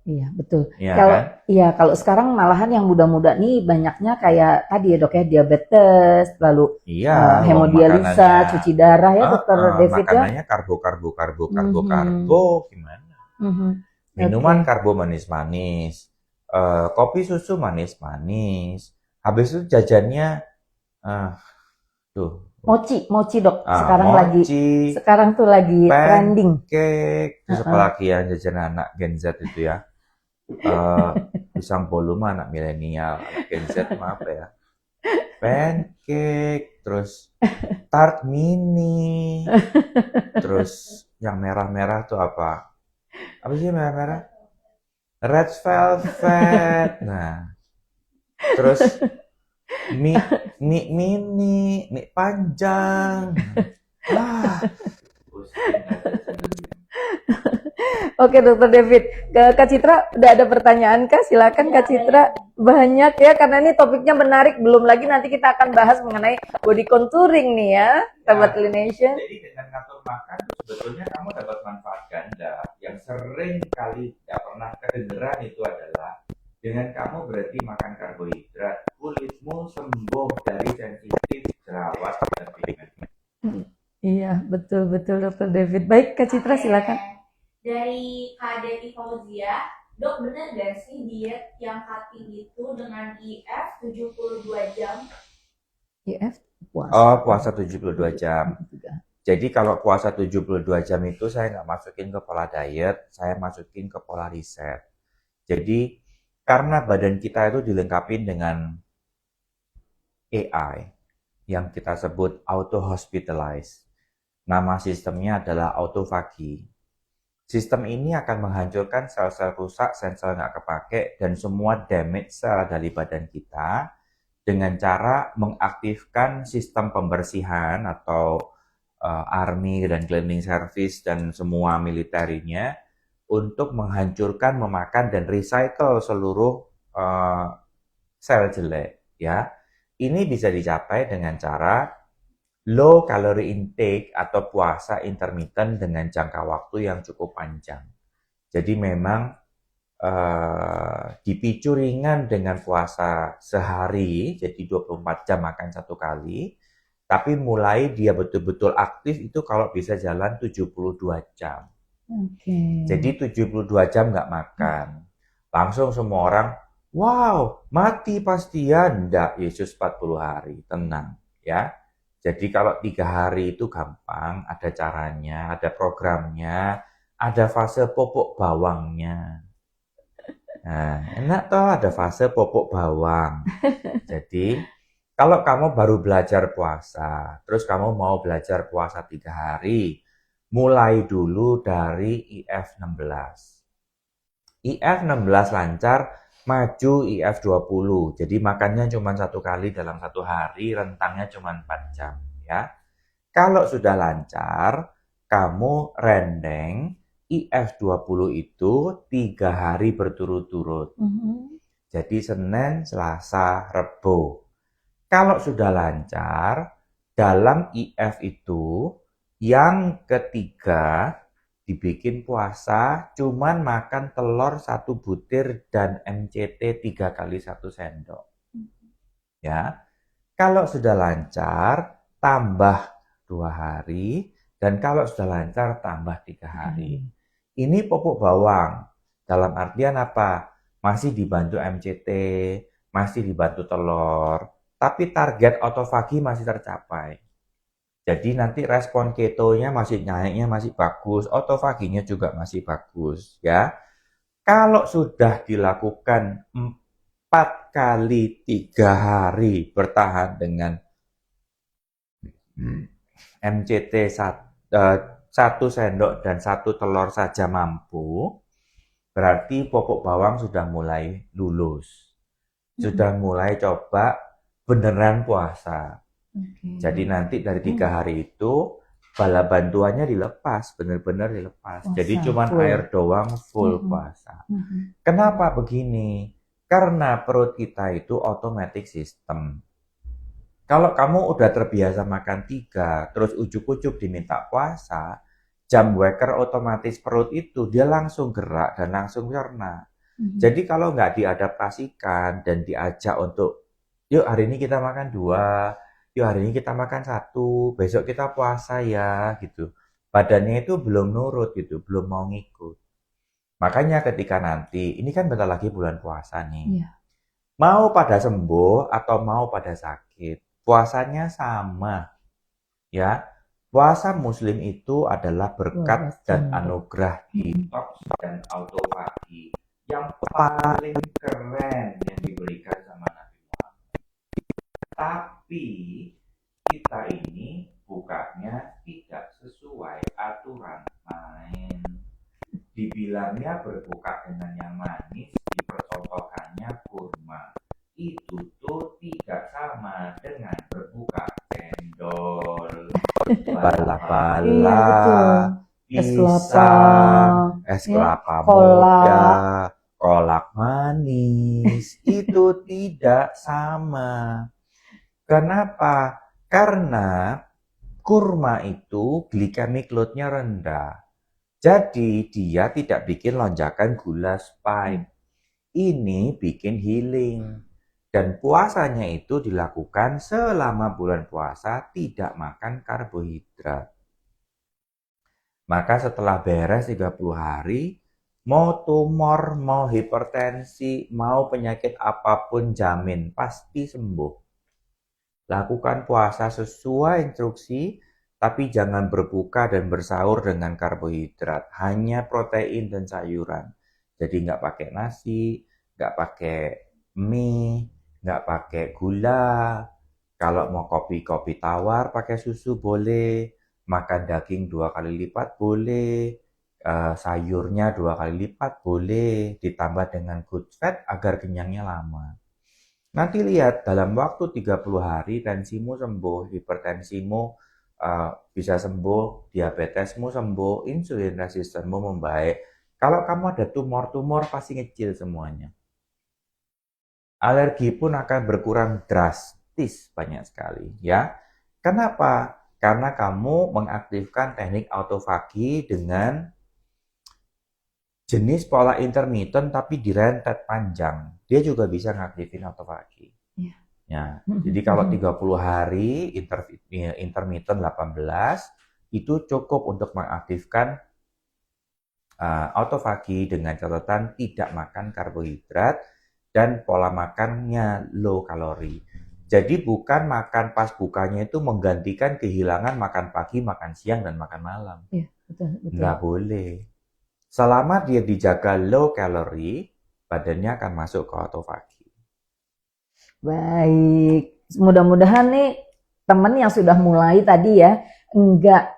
Iya, betul. Iya Kalau kan? iya, kalau sekarang malahan yang muda-muda nih banyaknya kayak tadi ya, Dok ya, diabetes, lalu Iya, wong hemodialisa, makanannya, cuci darah ya, Dokter David ya. makanannya karbo, Mhm, gimana? mhm. Oke. Minuman karbo manis-manis, kopi susu manis-manis. Habis itu jajannya, eh, tuh, Mochi, mochi Dok. Sekarang lagi mochi, sekarang tuh lagi trending. pancake, terus Heeh. apalagi yang jajan anak Gen Z itu ya. Eh, pisang bolu mah anak milenial, anak Gen Z mah apa ya? Pancake, terus tart mini, terus yang merah-merah tuh apa? Apa sih merah-merah? Red velvet. Nah, terus mie mini, mie panjang. Ah, pusing aja sebenarnya. Oke, Dokter David. Ke Kak Citra, udah ada pertanyaan Kak? Silakan Kak Citra. Banyak ya, karena ini topiknya menarik. Belum lagi nanti kita akan bahas mengenai body contouring nih ya, sahabat Ya, Lination. jadi dengan ngatur makan tuh sebetulnya kamu dapat manfaat ganda. Yang sering kali nggak pernah kedengeran itu adalah dengan kamu berarti makan karbohidrat, kulitmu sembuh dari sensitif, jerawat, dan pigmen. Iya, betul-betul Dokter David. Baik, Kak Citra silakan. Dari Kak Devi Fauzia, dok bener gak sih diet yang cutting itu dengan IF 72 jam? IF puasa. Oh, puasa 72 jam. Jadi kalau puasa 72 jam itu saya nggak masukin ke pola diet, saya masukin ke pola riset. Jadi karena badan kita itu dilengkapi dengan AI yang kita sebut auto hospitalize. Nama sistemnya adalah autofagi. Sistem ini akan menghancurkan sel-sel rusak, sel-sel nggak kepake, dan semua damage sel dari badan kita dengan cara mengaktifkan sistem pembersihan atau army dan cleaning service dan semua militernya untuk menghancurkan, memakan, dan recycle seluruh sel jelek. Ya, ini bisa dicapai dengan cara low calorie intake atau puasa intermittent dengan jangka waktu yang cukup panjang. Jadi memang dipicu ringan dengan puasa sehari, jadi 24 jam makan satu kali. Tapi mulai dia betul-betul aktif itu kalau bisa jalan 72 jam. Oke. Jadi 72 jam nggak makan. Langsung semua orang, wow, mati pasti ya. Nggak, Yesus 40 hari, tenang ya. Jadi kalau 3 hari itu gampang, ada caranya, ada programnya, ada fase popok bawangnya. Nah, enak toh ada fase popok bawang. Jadi kalau kamu baru belajar puasa, terus kamu mau belajar puasa 3 hari, mulai dulu dari IF 16. IF 16 lancar, maju IF 20. Jadi makannya cuma 1 kali dalam 1 hari, rentangnya cuma 4 jam. Ya. Kalau sudah lancar, kamu rendeng IF20 itu 3 hari berturut-turut. Jadi Senin, Selasa, Rebo. Kalau sudah lancar, dalam IF itu yang ketiga dibikin puasa, cuman makan telur 1 butir dan MCT 3 kali 1 sendok. Ya, kalau sudah lancar, tambah 2 hari, dan kalau sudah lancar, tambah 3 hari. Ini pupuk bawang. Dalam artian apa? Masih dibantu MCT, masih dibantu telur, tapi target autofagi masih tercapai. Jadi nanti respon ketonya masih naiknya masih bagus, autofaginya juga masih bagus ya. Kalau sudah dilakukan 4 kali 3 hari bertahan dengan MCT 1 sendok dan 1 telur saja mampu, berarti pupuk bawang sudah mulai lulus. Sudah mulai coba beneran puasa. Jadi nanti dari 3 hari itu bala bantuannya dilepas, benar-benar dilepas. Puasa, Jadi cuman full. air doang full puasa. Kenapa begini? Karena perut kita itu automatic system. Kalau kamu udah terbiasa makan 3, terus ujuk-ujuk diminta puasa, jam waker otomatis perut itu dia langsung gerak dan langsung cerna. Jadi kalau nggak diadaptasikan dan diajak untuk, yuk hari ini kita makan 2, yuk hari ini kita makan 1, besok kita puasa ya gitu. Badannya itu belum nurut gitu, belum mau ngikut. Makanya ketika nanti, ini kan bentar lagi bulan puasa nih. Iya. Mau pada sembuh atau mau pada sakit, puasanya sama. Ya, puasa muslim itu adalah berkat 12 dan jam. anugerah detox dan autofagi yang paling keren yang diberikan sama Nabi Muhammad. Tapi kita ini bukanya tidak sesuai aturan main. Dibilangnya berbuka dengan yang manis, dipercontohkannya kurma. Itu tuh tidak sama dengan berbuka cendol, bala-bala, Iya, betul. Es kelapa, pisang, es ya, kelapa kolak. muda, kolak manis. Itu tidak sama. Kenapa? Karena kurma itu glycemic load-nya rendah. Jadi dia tidak bikin lonjakan gula spike. Ini bikin healing. Dan puasanya itu dilakukan selama bulan puasa tidak makan karbohidrat. Maka setelah beres 30 hari, mau tumor, mau hipertensi, mau penyakit apapun jamin pasti sembuh. Lakukan puasa sesuai instruksi, tapi jangan berbuka dan bersahur dengan karbohidrat, hanya protein dan sayuran. Jadi nggak pakai nasi, nggak pakai mie, nggak pakai gula. Kalau mau kopi tawar pakai susu boleh, makan daging 2 kali lipat boleh, sayurnya 2 kali lipat boleh, ditambah dengan good fat agar kenyangnya lama. Nanti lihat dalam waktu 30 hari tensimu sembuh, hipertensimu bisa sembuh, diabetesmu sembuh, insulin resistenmu membaik. Kalau kamu ada tumor-tumor pasti ngecil semuanya. Alergi pun akan berkurang drastis banyak sekali ya. Kenapa? Karena kamu mengaktifkan teknik autofagi dengan jenis pola intermittent tapi direntet panjang. Dia juga bisa ngaktifin autofagi. Iya. Ya, jadi kalau 30 hari intermittent 18 itu cukup untuk mengaktifkan autofagi dengan catatan tidak makan karbohidrat dan pola makannya low kalori. Jadi bukan makan pas bukanya itu menggantikan kehilangan makan pagi, makan siang, dan makan malam. Iya, betul. Nggak boleh. Selama dia dijaga low kalori, badannya akan masuk ke autofagi. Baik, mudah-mudahan nih teman yang sudah mulai tadi ya enggak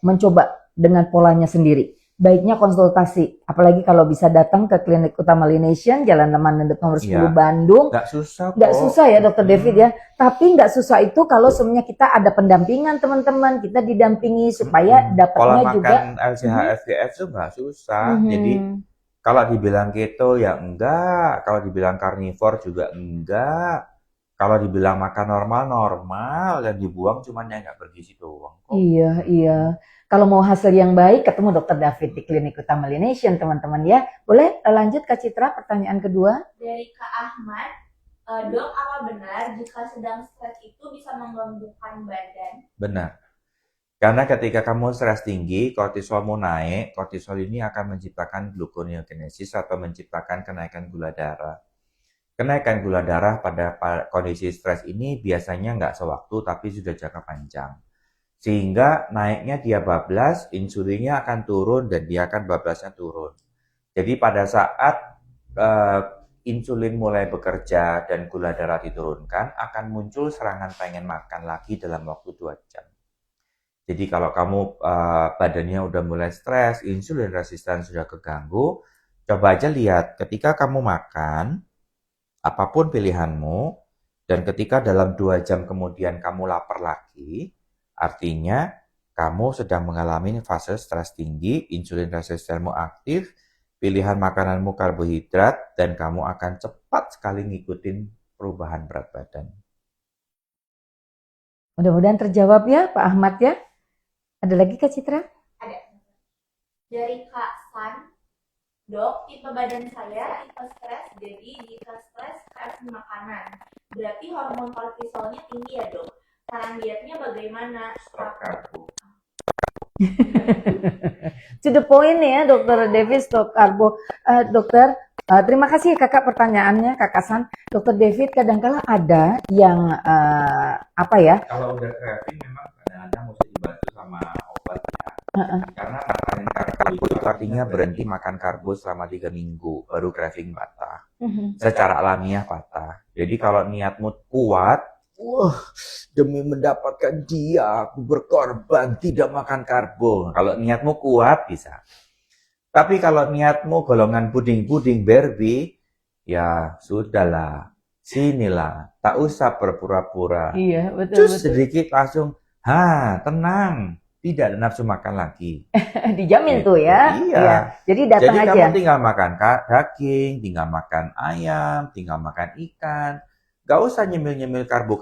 mencoba dengan polanya sendiri. baiknya konsultasi. Apalagi kalau bisa datang ke Klinik Utama Lination, Jalan Leman Nendut nomor 10 Iya. Bandung. Nggak susah kok. Nggak susah ya Dokter David ya. Tapi nggak susah itu kalau semuanya kita ada pendampingan teman-teman. Kita didampingi supaya Pola dapatnya juga. makan LCH FGF tuh nggak susah. Mhm. Jadi kalau dibilang keto ya enggak, kalau dibilang karnivor juga enggak, kalau dibilang makan normal dan dibuang cuman yang nggak bergizi doang kok. Iya, iya. Kalau mau hasil yang baik, ketemu Dokter David di Klinik Utama Lination, teman-teman ya. Boleh lanjut Kak Citra, pertanyaan kedua? Dari Kak Ahmad, dok, apa benar jika sedang stres itu bisa menggembungkan badan? Benar. Karena ketika kamu stres tinggi, kortisolmu naik, kortisol ini akan menciptakan gluconeogenesis atau menciptakan kenaikan gula darah. Kenaikan gula darah pada kondisi stres ini biasanya nggak sewaktu, tapi sudah jangka panjang. Sehingga naiknya dia bablas, insulinnya akan turun dan dia akan bablasnya turun. Jadi pada saat insulin mulai bekerja dan gula darah diturunkan, akan muncul serangan pengen makan lagi dalam waktu 2 jam. Jadi kalau kamu badannya udah mulai stres, insulin resisten sudah keganggu, coba aja lihat ketika kamu makan, apapun pilihanmu, dan ketika dalam 2 jam kemudian kamu lapar lagi, artinya kamu sedang mengalami fase stres tinggi, insulin resistenmu aktif, pilihan makananmu karbohidrat, dan kamu akan cepat sekali ngikutin perubahan berat badan. Mudah-mudahan terjawab ya Pak Ahmad ya. Ada lagi Kak Citra? Ada. Dari Kak San, dok, tipe badan saya tipe stres, jadi jika stres kasih makanan. Berarti hormon kortisolnya tinggi ya dok? Saran dietnya bagaimana? Stop karbo. To the point ya Dokter David, stop karbo. Dokter, terima kasih kakak pertanyaannya Kak Hasan. Dokter David, kadang-kala ada yang apa ya? Kalau udah craving memang kadang-kadang mesti dibantu sama obat ya. Karena makan karbo itu artinya berhenti makan karbo selama 3 minggu, baru craving patah. Secara alamiah patah. Jadi kalau niatmu kuat, wah, demi mendapatkan dia, aku berkorban tidak makan karbo. Kalau niatmu kuat bisa. Tapi kalau niatmu golongan puding-puding Barbie, ya sudahlah. Sinilah, tak usah berpura-pura. Iya, betul. Cus sedikit langsung, tenang, tidak ada nafsu makan lagi. Dijamin tuh ya. Iya. Jadi datang Jadi aja. kamu tinggal makan daging, tinggal makan ayam, tinggal makan ikan. Gak usah nyemil-nyemil karbo,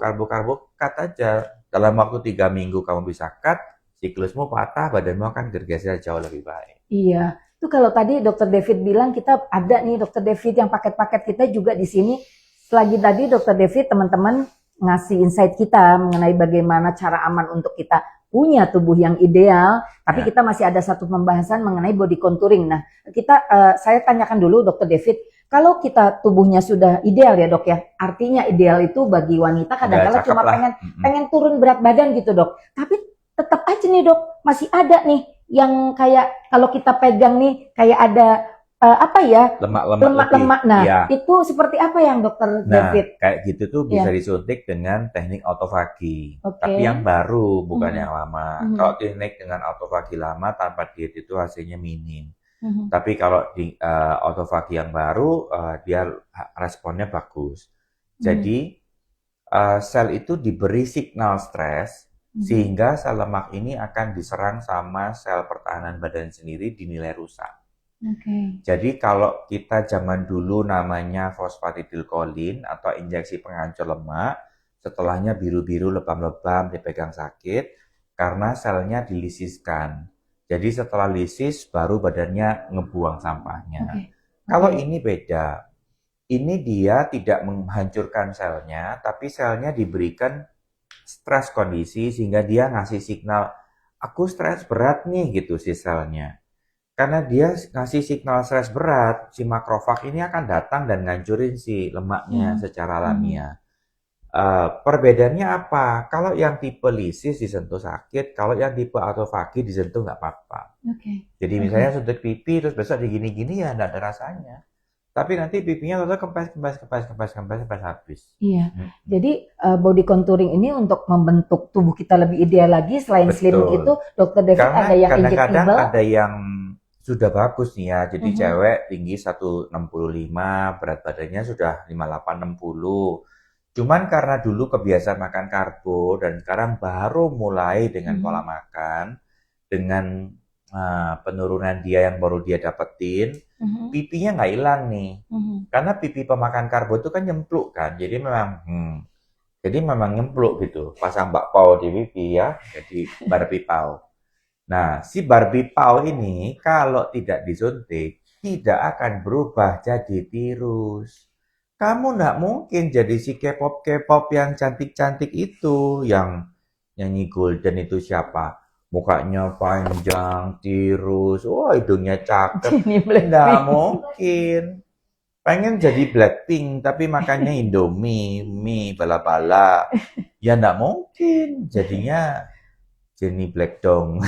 cut aja. Dalam waktu 3 minggu kamu bisa cut, siklusmu patah, badanmu akan bergeser jauh lebih baik. Iya. Itu kalau tadi Dokter David bilang kita ada nih Dokter David yang paket-paket kita juga di sini. Selagi tadi Dokter David teman-teman ngasih insight kita mengenai bagaimana cara aman untuk kita punya tubuh yang ideal, tapi kita masih ada satu pembahasan mengenai body contouring. Nah, saya tanyakan dulu Dokter David, kalau kita tubuhnya sudah ideal ya dok ya, artinya ideal itu bagi wanita kadang-kadang cuma pengen turun berat badan gitu dok, tapi tetap aja nih dok, masih ada nih yang kayak kalau kita pegang nih kayak ada lemak-lemak. Nah, ya. Itu seperti apa yang Dokter David? Kayak gitu tuh bisa disuntik dengan teknik autofagi. Tapi yang baru, bukan yang lama. Kalau teknik dengan autofagi lama tanpa diet itu hasilnya minim. Tapi kalau di autofagi yang baru, dia responnya bagus. Jadi sel itu diberi signal stres, sehingga sel lemak ini akan diserang sama sel pertahanan badan sendiri dinilai rusak. Jadi kalau kita zaman dulu namanya fosfatidilkolin atau injeksi penghancur lemak, setelahnya biru-biru lebam-lebam dipegang sakit karena selnya dilisiskan. Jadi setelah lisis baru badannya ngebuang sampahnya. Kalau ini beda. Ini dia tidak menghancurkan selnya, tapi selnya diberikan stres kondisi sehingga dia ngasih signal, aku stres berat nih gitu si selnya. Karena dia ngasih signal stres berat, si makrofag ini akan datang dan ngancurin si lemaknya secara alamiah. Perbedaannya apa? Kalau yang tipe lisis disentuh sakit, kalau yang tipe autofagi disentuh nggak apa-apa. Jadi misalnya suntik pipi, terus besok digini-gini ya nggak ada rasanya. Tapi nanti pipinya tetap kempes sampai habis. Iya. Jadi body contouring ini untuk membentuk tubuh kita lebih ideal lagi. Selain slimming itu, Dokter David ada yang injectable. Kadang-kadang ada yang sudah bagus nih ya. Jadi Mhm. cewek tinggi 165, berat badannya sudah 58-60. Cuman karena dulu kebiasaan makan karbo dan sekarang baru mulai dengan pola Mhm. makan, dengan penurunan dia yang baru dia dapetin, Mhm. pipinya nggak hilang nih. Mhm. Karena pipi pemakan karbo itu kan nyempluk kan, jadi memang nyempluk gitu. Pasang bakpao di pipi ya, jadi Barbie pau. Nah, si Barbie pau ini kalau tidak disuntik, tidak akan berubah jadi tirus. Kamu nggak mungkin jadi si K-pop yang cantik-cantik itu, yang nyanyi Golden itu siapa? Mukanya panjang, tirus, wah hidungnya cakep. Ini Nggak Blackpink. mungkin. Pengen jadi Blackpink, tapi makannya Indomie, mie, bala-bala. Ya nggak mungkin. Jadinya Jenny Black dong.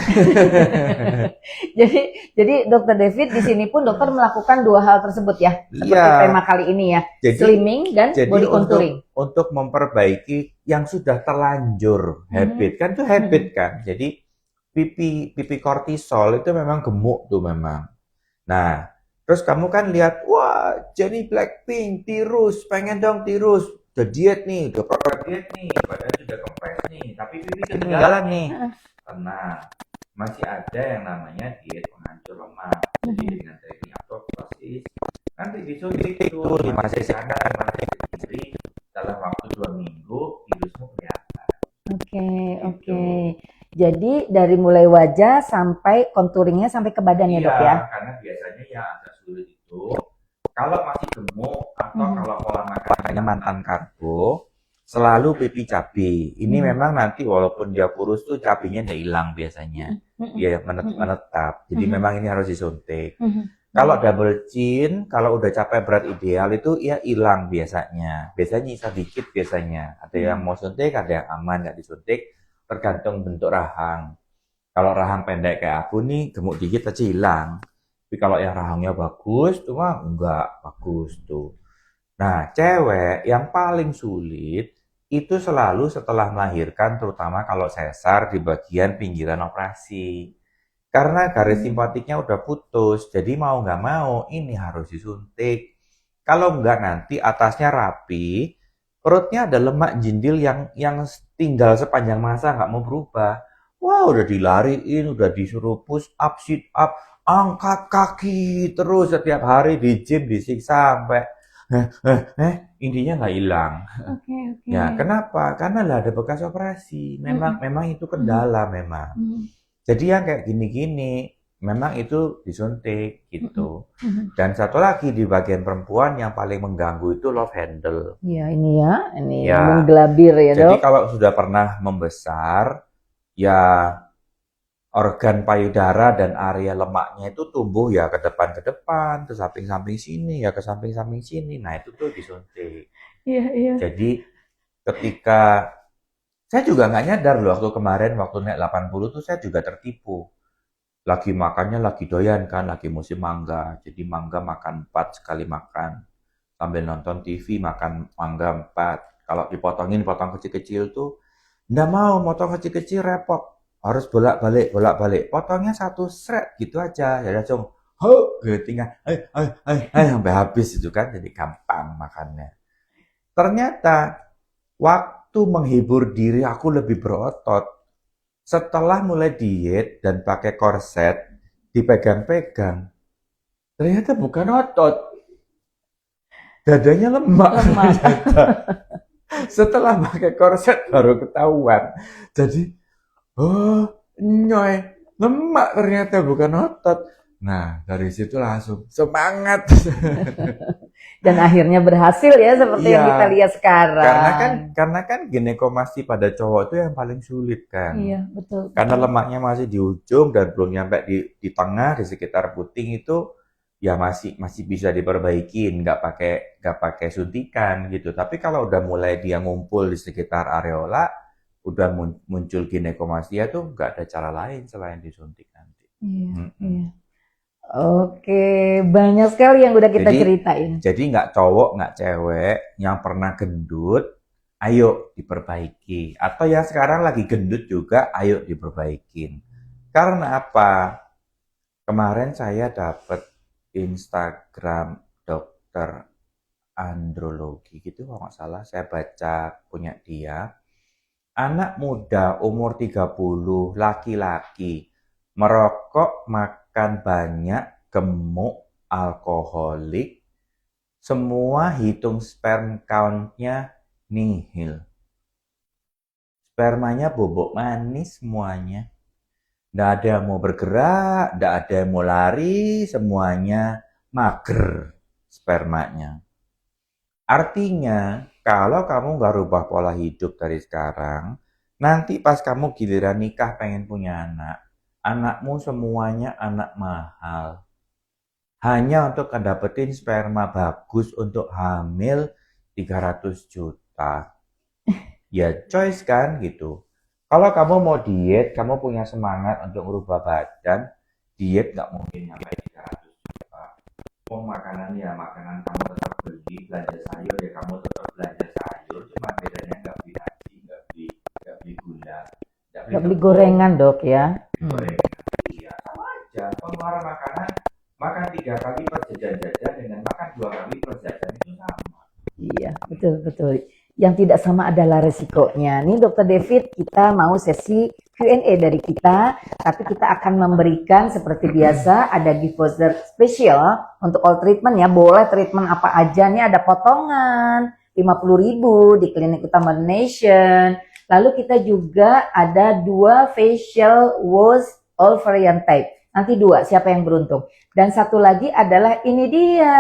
Jadi, Dokter David di sini pun dokter melakukan dua hal tersebut ya, seperti Iya, tema kali ini ya, jadi slimming dan jadi body untuk contouring. untuk memperbaiki yang sudah terlanjur habit, Mhm. kan itu habit kan. Jadi pipi pipi kortisol itu memang gemuk tuh memang. Nah, terus kamu kan lihat, wah, Jenny Blackpink, tirus, pengen dong tirus. Udah diet nih, udah program diet nih, badan sudah kempes nih, tapi pipi ketinggalan nih. Tenang, masih ada yang namanya diet penghancur lemak. Jadi dengan training apoptosis, nanti disuntik itu 5 cc kanan, 5 cc kiri, dalam waktu 2 minggu, tirusmu kelihatan. Oke, Gitu. oke. Jadi dari mulai wajah sampai contouringnya sampai ke badan ya dok ya? Iya, karena biasanya yang agak sulit itu kalau masih gemuk atau Mhm. kalau pola makanannya mantan karbo, selalu pipi cabai. Ini Mhm. memang nanti walaupun dia kurus tuh cabainya nggak hilang biasanya. Mhm. Dia Mhm. menetap. Jadi Mhm. memang ini harus disuntik. Mhm. Kalau double chin, kalau udah capai berat ideal itu ya hilang biasanya. Biasanya nyisa dikit biasanya. Ada yang mau suntik, ada yang aman nggak disuntik, tergantung bentuk rahang. Kalau rahang pendek kayak aku nih, gemuk dikit aja hilang. Tapi kalau yang rahangnya bagus, tuh mah enggak bagus tuh. Nah, cewek yang paling sulit itu selalu setelah melahirkan, terutama kalau sesar di bagian pinggiran operasi. Karena garis simpatiknya udah putus, jadi mau nggak mau ini harus disuntik. Kalau nggak nanti atasnya rapi, perutnya ada lemak jindil yang tinggal sepanjang masa nggak mau berubah. Wah, udah dilariin, udah disuruh push up, sit up, angkat kaki terus setiap hari di gym disiksa sampai intinya nggak hilang. Oke, oke. Ya, kenapa? Karena lah ada bekas operasi. Memang Mhm. memang itu Mhm. kendala memang. Mhm. Jadi yang kayak gini-gini memang itu disuntik gitu. Mhm. Dan satu lagi di bagian perempuan yang paling mengganggu itu love handle. Iya ini ya, ini Ya, menggelabir ya jadi dok. kalau sudah pernah membesar, ya organ payudara dan area lemaknya itu tumbuh ya ke depan, ke samping-samping sini, ya ke samping-samping sini. Nah itu tuh disuntik. Iya, iya. Jadi ketika saya juga nggak nyadar loh waktu kemarin waktu naik 80 tuh saya juga tertipu. Lagi makannya lagi doyan kan, lagi musim mangga. Jadi mangga makan 4 sekali makan. Sambil nonton TV makan mangga 4. Kalau dipotongin potong kecil-kecil tuh nggak mau, potong kecil-kecil repot. Harus bolak-balik. Potongnya satu seret gitu aja. Ya langsung, gitu tinggal, sampai habis itu kan. Jadi gampang makannya. Ternyata waktu menghibur diri aku lebih berotot. Setelah mulai diet dan pakai korset, dipegang-pegang, ternyata bukan otot, dadanya lemak. Lemak. Ternyata. Setelah pakai korset baru ketahuan. Jadi, oh, nyoy, lemak ternyata bukan otot. Nah, dari situ langsung semangat. Dan akhirnya berhasil ya seperti yang Iya. kita lihat sekarang. Karena kan ginekomasti pada cowok itu yang paling sulit kan. Iya betul. Karena lemaknya masih di ujung dan belum nyampe di tengah, di sekitar puting itu ya masih bisa diperbaikin, nggak pakai suntikan gitu. Tapi kalau udah mulai dia ngumpul di sekitar areola, udah muncul ginekomastia tuh nggak ada cara lain selain disuntik nanti. Iya, iya. Oke, banyak sekali yang udah kita ceritain. Jadi nggak cowok, nggak cewek yang pernah gendut, ayo diperbaiki. Atau yang sekarang lagi gendut juga, ayo diperbaikin. Karena apa? Kemarin saya dapat Instagram dokter andrologi gitu kalau nggak salah. Saya baca punya dia. Anak muda umur 30, laki-laki, merokok, makan banyak, gemuk, alkoholik, semua hitung sperm count-nya nihil. Spermanya bobok manis semuanya. Nggak ada yang mau bergerak, nggak ada yang mau lari, semuanya mager spermanya. Artinya, kalau kamu nggak rubah pola hidup dari sekarang, nanti pas kamu giliran nikah pengen punya anak, anakmu semuanya anak mahal. Hanya untuk dapetin sperma bagus untuk hamil 300 juta. Ya choice kan gitu. Kalau kamu mau diet, kamu punya semangat untuk merubah badan, diet nggak mungkin nyampe 300 juta. Mau makanan ya makanan kamu tetap beli, belanja sayur ya kamu tetap belanja sayur, cuma bedanya nggak beli nasi, nggak beli gula, Nggak beli gorengan dok ya. gorengan. Iya, sama aja. Pengeluaran makanan, makan 3 kali per jajan-jajan dengan makan 2 kali per jajan itu sama. Iya, betul. Yang tidak sama adalah resikonya. Nih Dokter David, kita mau sesi Q&A dari kita, tapi kita akan memberikan seperti biasa ada gift voucher spesial untuk all treatment ya. Boleh treatment apa aja nih, ada potongan 50.000 di Klinik Utama The Nation. Lalu kita juga ada 2 facial wash all variant type. Nanti 2, siapa yang beruntung. Dan satu lagi adalah ini dia.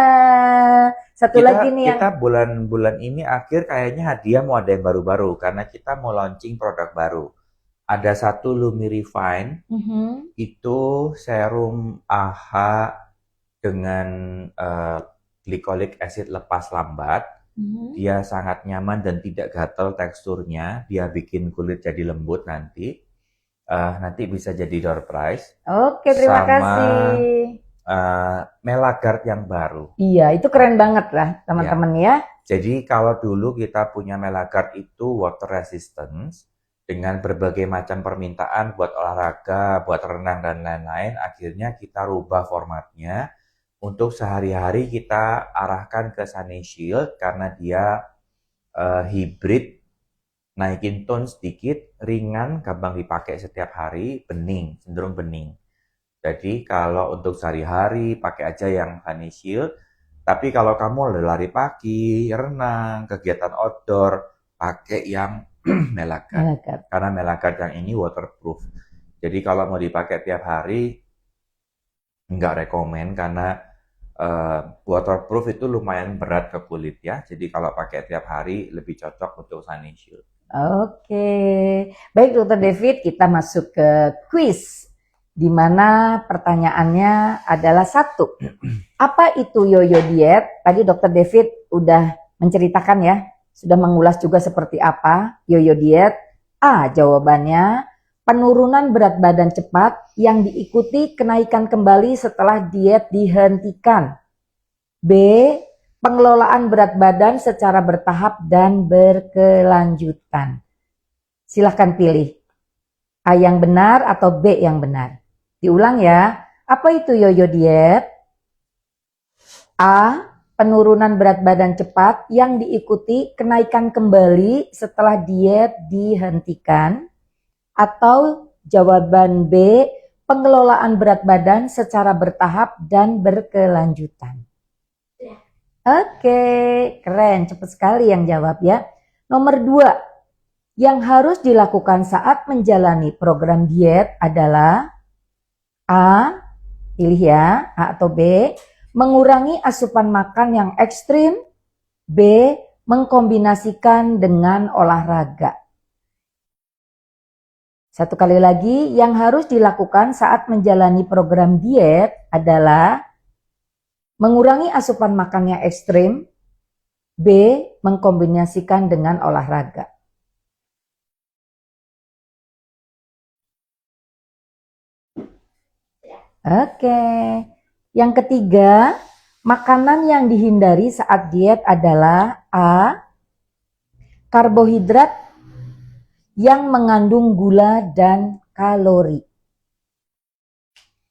Satu lagi nih yang Kita bulan ini akhir kayaknya hadiah mau ada yang baru-baru karena kita mau launching produk baru. Ada satu Lumi Refine, itu serum AHA dengan glycolic acid lepas lambat. Dia sangat nyaman dan tidak gatal teksturnya. Dia bikin kulit jadi lembut nanti. Nanti bisa jadi door prize. Oke, terima Sama kasih. Melagard yang baru. Iya, itu keren banget lah teman-teman ya. Jadi kalau dulu kita punya Melagard itu water resistance dengan berbagai macam permintaan buat olahraga, buat renang dan lain-lain, akhirnya kita rubah formatnya untuk sehari-hari kita arahkan ke Sunny Shield karena dia hybrid, naikin tone sedikit, ringan, gampang dipakai setiap hari, bening, cenderung bening. Jadi kalau untuk sehari-hari pakai aja yang Sunny Shield. Tapi kalau kamu lari pagi, renang, kegiatan outdoor, pakai yang Melagard. Karena Melagard yang ini waterproof. Jadi kalau mau dipakai tiap hari, nggak rekomen karena waterproof itu lumayan berat ke kulit ya. Jadi kalau pakai tiap hari lebih cocok untuk Sunny Shield. Oke, baik Dokter David, kita masuk ke quiz. Di mana pertanyaannya adalah 1. Apa itu yoyo diet? Tadi Dokter David udah menceritakan ya, sudah mengulas juga seperti apa yoyo diet. A, jawabannya penurunan berat badan cepat yang diikuti kenaikan kembali setelah diet dihentikan. B, pengelolaan berat badan secara bertahap dan berkelanjutan. Silahkan pilih A yang benar atau B yang benar. Diulang ya, apa itu yoyo diet? A, penurunan berat badan cepat yang diikuti kenaikan kembali setelah diet dihentikan. Atau jawaban B, pengelolaan berat badan secara bertahap dan berkelanjutan. Oke, keren, cepat sekali yang jawab ya. Nomor 2, yang harus dilakukan saat menjalani program diet adalah A, pilih ya, A atau B, mengurangi asupan makan yang ekstrim. B, mengkombinasikan dengan olahraga. Satu kali lagi, yang harus dilakukan saat menjalani program diet adalah mengurangi asupan makan yang ekstrim. B, mengkombinasikan dengan olahraga. Oke, yang ketiga, makanan yang dihindari saat diet adalah A, karbohidrat yang mengandung gula dan kalori.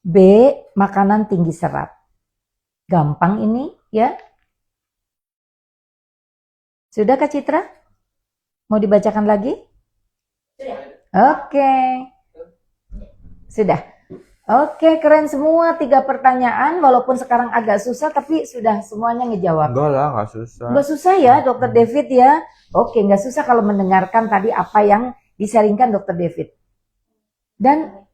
B. Makanan tinggi serat. Gampang ini ya. Sudah Kak Citra? Mau dibacakan lagi? Sudah. Oke. Sudah. Oke, keren semua 3 pertanyaan. Walaupun sekarang agak susah, tapi sudah semuanya ngejawab. Enggak lah, nggak susah. Nggak susah ya, Dokter David ya? Oke, nggak susah kalau mendengarkan tadi apa yang disaringkan Dokter David. Dan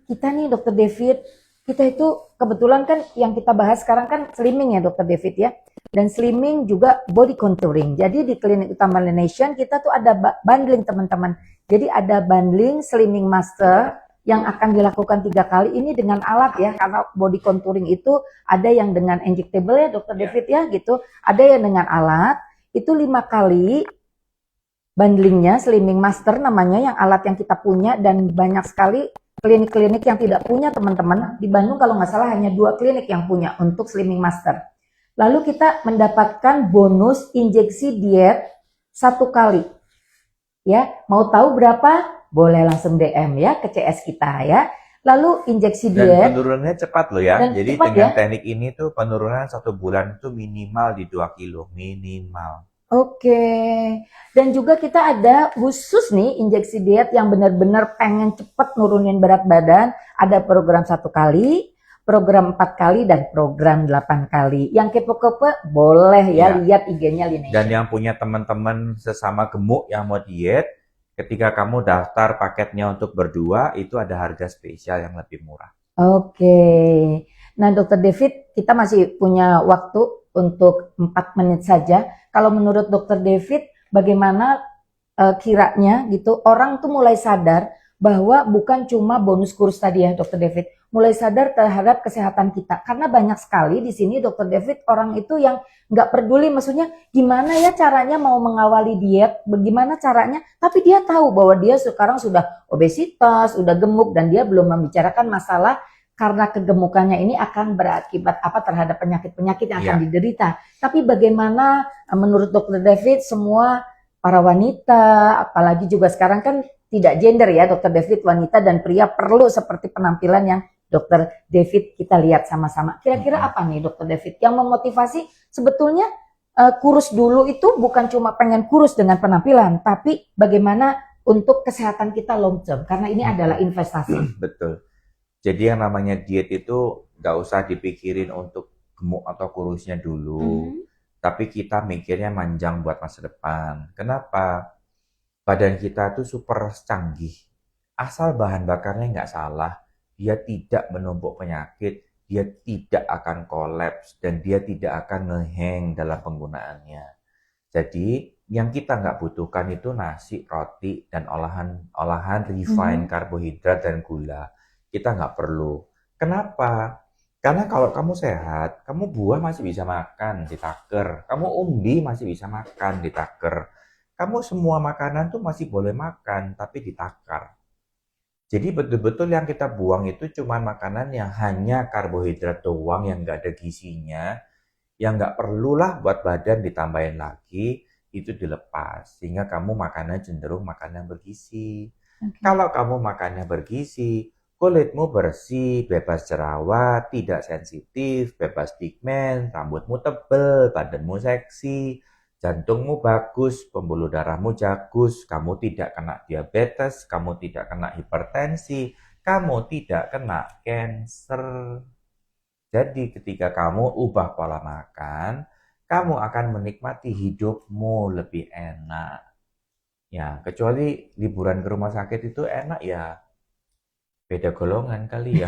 kita nih, Dokter David, kita itu kebetulan kan yang kita bahas sekarang kan slimming ya, Dokter David ya. Dan slimming juga body contouring. Jadi di Klinik Utama Laination kita tuh ada bundling teman-teman. Jadi ada bundling slimming master yang akan dilakukan 3 kali ini dengan alat ya, karena body contouring itu ada yang dengan injectable ya Dokter David ya gitu, ada yang dengan alat, itu 5 kali bundlingnya slimming master namanya, yang alat yang kita punya, dan banyak sekali klinik-klinik yang tidak punya teman-teman. Di Bandung kalau nggak salah hanya 2 klinik yang punya untuk slimming master. Lalu kita mendapatkan bonus injeksi diet 1 kali. Ya, mau tahu berapa? Boleh langsung DM ya ke CS kita ya. Lalu injeksi Dan diet. penurunannya cepat loh ya. Dan Jadi cepat dengan ya. teknik ini tuh penurunan 1 bulan itu minimal di 2 kilo. Minimal. Oke. Dan juga kita ada khusus nih injeksi diet yang benar-benar pengen cepet nurunin berat badan. Ada program 1 kali, program 4 kali, dan program 8 kali. Yang kepo-kepo boleh ya, Ya. lihat IG-nya Lineage. Dan yang punya teman-teman sesama gemuk yang mau diet, ketika kamu daftar paketnya untuk berdua, itu ada harga spesial yang lebih murah. Oke. Nah, Dokter David, kita masih punya waktu untuk 4 menit saja. Kalau menurut Dokter David, bagaimana kiranya gitu orang tuh mulai sadar bahwa bukan cuma bonus kurus tadi ya Dokter David, mulai sadar terhadap kesehatan kita. Karena banyak sekali di sini Dokter David orang itu yang nggak peduli, maksudnya gimana ya caranya mau mengawali diet, bagaimana caranya, tapi dia tahu bahwa dia sekarang sudah obesitas, sudah gemuk, dan dia belum membicarakan masalah karena kegemukannya ini akan berakibat apa terhadap penyakit-penyakit yang akan diderita. Tapi bagaimana menurut Dokter David semua para wanita, apalagi juga sekarang kan tidak gender ya Dokter David, wanita dan pria perlu seperti penampilan yang Dokter David kita lihat sama-sama. Kira-kira apa nih Dokter David yang memotivasi sebetulnya kurus dulu itu bukan cuma pengen kurus dengan penampilan, tapi bagaimana untuk kesehatan kita long term, karena ini adalah investasi. Betul. Jadi yang namanya diet itu nggak usah dipikirin untuk gemuk atau kurusnya dulu. Tapi kita mikirnya manjang buat masa depan. Kenapa? Badan kita tuh super canggih. Asal bahan bakarnya nggak salah, dia tidak menumpuk penyakit, dia tidak akan kolaps, dan dia tidak akan ngeheng dalam penggunaannya. Jadi yang kita nggak butuhkan itu nasi, roti, dan olahan refined karbohidrat dan gula. Kita nggak perlu. Kenapa? Karena kalau kamu sehat, kamu buah masih bisa makan, ditaker. Kamu umbi masih bisa makan, ditaker. Kamu semua makanan tuh masih boleh makan, tapi ditakar. Jadi betul-betul yang kita buang itu cuma makanan yang hanya karbohidrat doang, yang nggak ada gizinya, yang nggak perlulah buat badan ditambahin lagi, itu dilepas. Sehingga kamu makannya cenderung makanan bergizi. Kalau kamu makannya bergizi, kulitmu bersih, bebas jerawat, tidak sensitif, bebas pigmen, rambutmu tebal, badanmu seksi, jantungmu bagus, pembuluh darahmu jagus, kamu tidak kena diabetes, kamu tidak kena hipertensi, kamu tidak kena kanker. Jadi ketika kamu ubah pola makan, kamu akan menikmati hidupmu lebih enak. Ya, kecuali liburan ke rumah sakit itu enak ya. Beda golongan kali ya.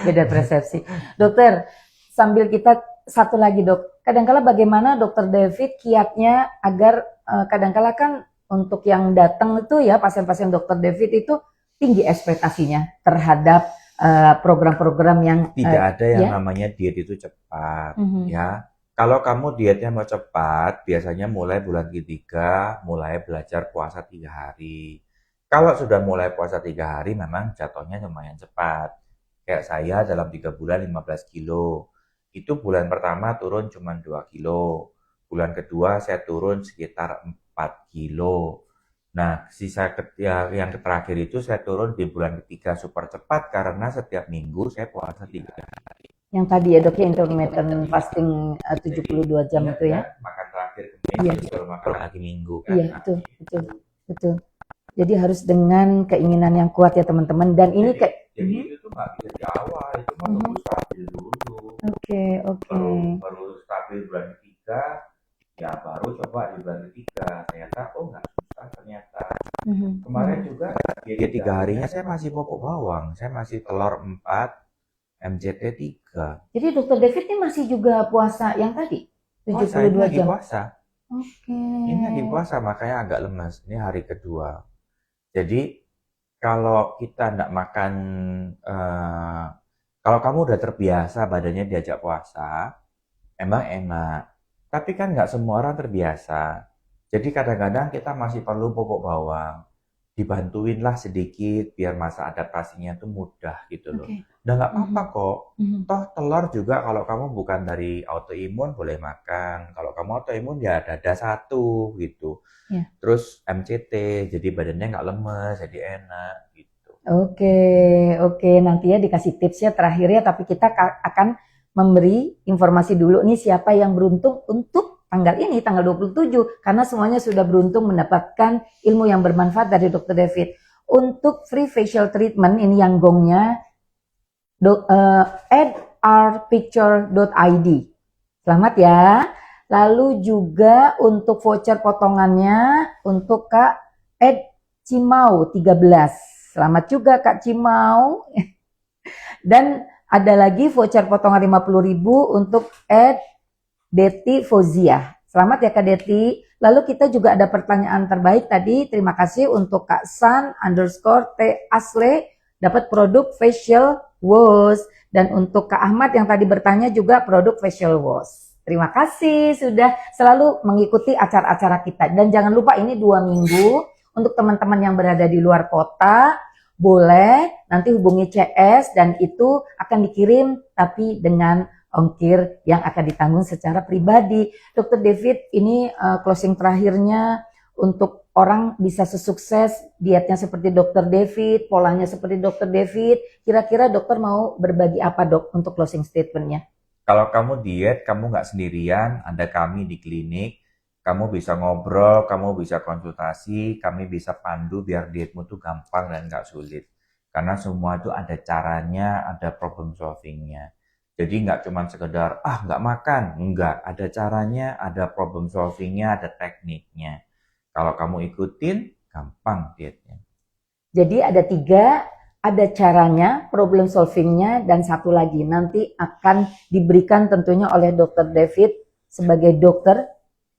Beda persepsi. Dokter, sambil kita satu lagi dok, kadangkala bagaimana Dokter David kiatnya agar kadangkala kan untuk yang datang itu ya pasien-pasien Dokter David itu tinggi ekspektasinya terhadap program-program yang tidak ada yang namanya diet itu cepat ya. Kalau kamu dietnya mau cepat, biasanya mulai bulan ketiga mulai belajar puasa 3 hari. Kalau sudah mulai puasa 3 hari memang jatuhnya lumayan cepat. Kayak saya dalam 3 bulan 15 kilo. Itu bulan pertama turun cuma 2 kilo. Bulan kedua saya turun sekitar 4 kilo. Nah, yang terakhir itu saya turun di bulan ketiga super cepat karena setiap minggu saya puasa 3 hari. Yang tadi ya dok ya, intermittent fasting 72 jam itu ya. Makan terakhir Kamis, Iya. terus makan lagi Minggu kan. Iya, betul. Jadi harus dengan keinginan yang kuat ya teman-teman. Dan ini kayak Jadi itu tuh nggak bisa di awal, itu mah baru stabil dulu. oke. Baru stabil bulan ketiga, ya baru coba di bulan ketiga. Ternyata nggak susah ternyata. Kemarin juga di 3 harinya saya masih pupuk bawang, saya masih telur 4, MCT 3. Jadi dokter David ini masih juga puasa yang tadi? 72 jam? Puasa. Oke. Ini lagi puasa, makanya agak lemas. Ini hari kedua. Jadi, kalau kita nggak makan, kalau kamu udah terbiasa badannya diajak puasa, emang enak. Tapi kan nggak semua orang terbiasa. Jadi kadang-kadang kita masih perlu pupuk bawang. Dibantuin lah sedikit biar masa adaptasinya tuh mudah gitu loh. Oke. Dan nggak apa-apa kok. Mhm. Toh telur juga kalau kamu bukan dari autoimun boleh makan. Kalau kamu autoimun ya dada 1 gitu. Ya. Terus MCT jadi badannya nggak lemes, jadi enak gitu. Oke. Nanti ya dikasih tipsnya terakhir ya, tapi kita akan memberi informasi dulu nih siapa yang beruntung untuk tanggal ini, tanggal 27, karena semuanya sudah beruntung mendapatkan ilmu yang bermanfaat dari Dr. David. Untuk free facial treatment, ini yang gongnya, adrpicture.id. Selamat ya. Lalu juga untuk voucher potongannya untuk Kak Ed Cimau 13. Selamat juga Kak Cimau. Dan ada lagi voucher potongan 50.000 untuk Ed Deti Fozia. Selamat ya Kak Deti. Lalu kita juga ada pertanyaan terbaik tadi. Terima kasih untuk Kak San_T Asle dapat produk facial wash. Dan untuk Kak Ahmad yang tadi bertanya juga produk facial wash. Terima kasih sudah selalu mengikuti acara-acara kita. Dan jangan lupa ini 2 minggu untuk teman-teman yang berada di luar kota. Boleh nanti hubungi CS dan itu akan dikirim tapi dengan ongkir yang akan ditanggung secara pribadi. Dr. David, ini closing terakhirnya untuk orang bisa sesukses dietnya seperti Dr. David, polanya seperti Dr. David. Kira-kira dokter mau berbagi apa dok untuk closing statementnya? Kalau kamu diet, kamu nggak sendirian, ada kami di klinik. Kamu bisa ngobrol, kamu bisa konsultasi, kami bisa pandu biar dietmu tuh gampang dan nggak sulit. Karena semua itu ada caranya, ada problem solvingnya. Jadi nggak cuma sekedar, nggak makan. Enggak, ada caranya, ada problem solvingnya, ada tekniknya. Kalau kamu ikutin, gampang dietnya. Jadi ada 3, ada caranya, problem solvingnya, dan 1 lagi. Nanti akan diberikan tentunya oleh Dr. David sebagai dokter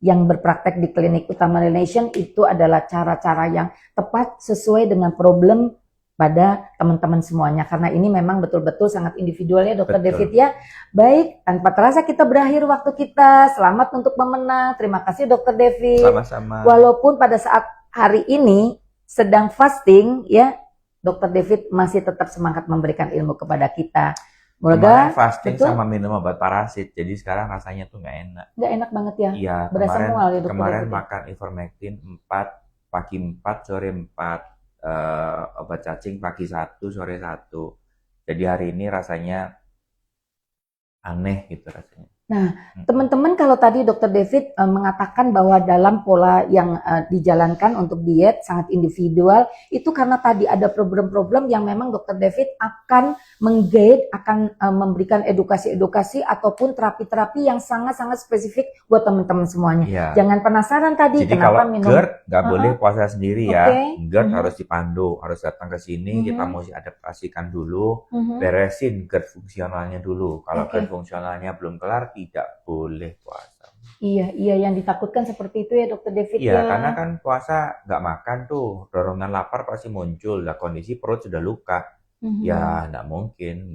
yang berpraktek di Klinik Utama Nation. Itu adalah cara-cara yang tepat sesuai dengan problem pada teman-teman semuanya. Karena ini memang betul-betul sangat individual ya Dr. David ya. Baik, tanpa terasa kita berakhir waktu kita. Selamat untuk pemenang. Terima kasih Dr. David. Sama-sama. Walaupun pada saat hari ini sedang fasting ya, Dr. David masih tetap semangat memberikan ilmu kepada kita. Kemarin fasting betul? sama minum obat parasit, jadi sekarang rasanya tuh nggak enak. Nggak enak banget ya? Iya, Berasa mual ya Dr. kemarin David? makan ivermectin 4, pagi 4, sore 4. Obat cacing pagi 1, sore 1. Jadi hari ini rasanya aneh gitu rasanya. Nah, teman-teman kalau tadi Dr. David mengatakan bahwa dalam pola yang dijalankan untuk diet sangat individual, itu karena tadi ada problem-problem yang memang Dr. David akan meng-guide, akan memberikan edukasi-edukasi ataupun terapi-terapi yang sangat-sangat spesifik buat teman-teman semuanya. Iya. Jangan penasaran tadi Jadi kenapa kalau minum. GERD nggak boleh puasa sendiri ya. Oke. GERD harus dipandu, harus datang ke sini, kita mesti adaptasikan dulu, beresin GERD fungsionalnya dulu. Kalau Oke. GERD fungsionalnya belum kelar, tidak boleh puasa. Iya, yang ditakutkan seperti itu ya Dr. David Iya, ya. karena kan puasa nggak makan tuh, dorongan lapar pasti muncul. Lah kondisi perut sudah luka, ya nggak mungkin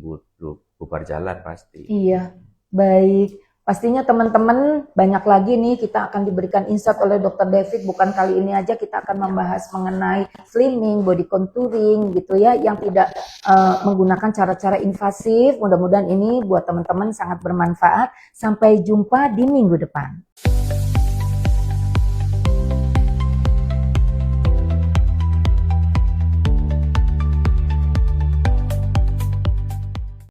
bubar jalan pasti. Iya, baik. Pastinya teman-teman banyak lagi nih kita akan diberikan insight oleh Dr. David. Bukan kali ini aja kita akan membahas mengenai slimming, body contouring gitu ya, yang tidak menggunakan cara-cara invasif. Mudah-mudahan ini buat teman-teman sangat bermanfaat. Sampai jumpa di minggu depan.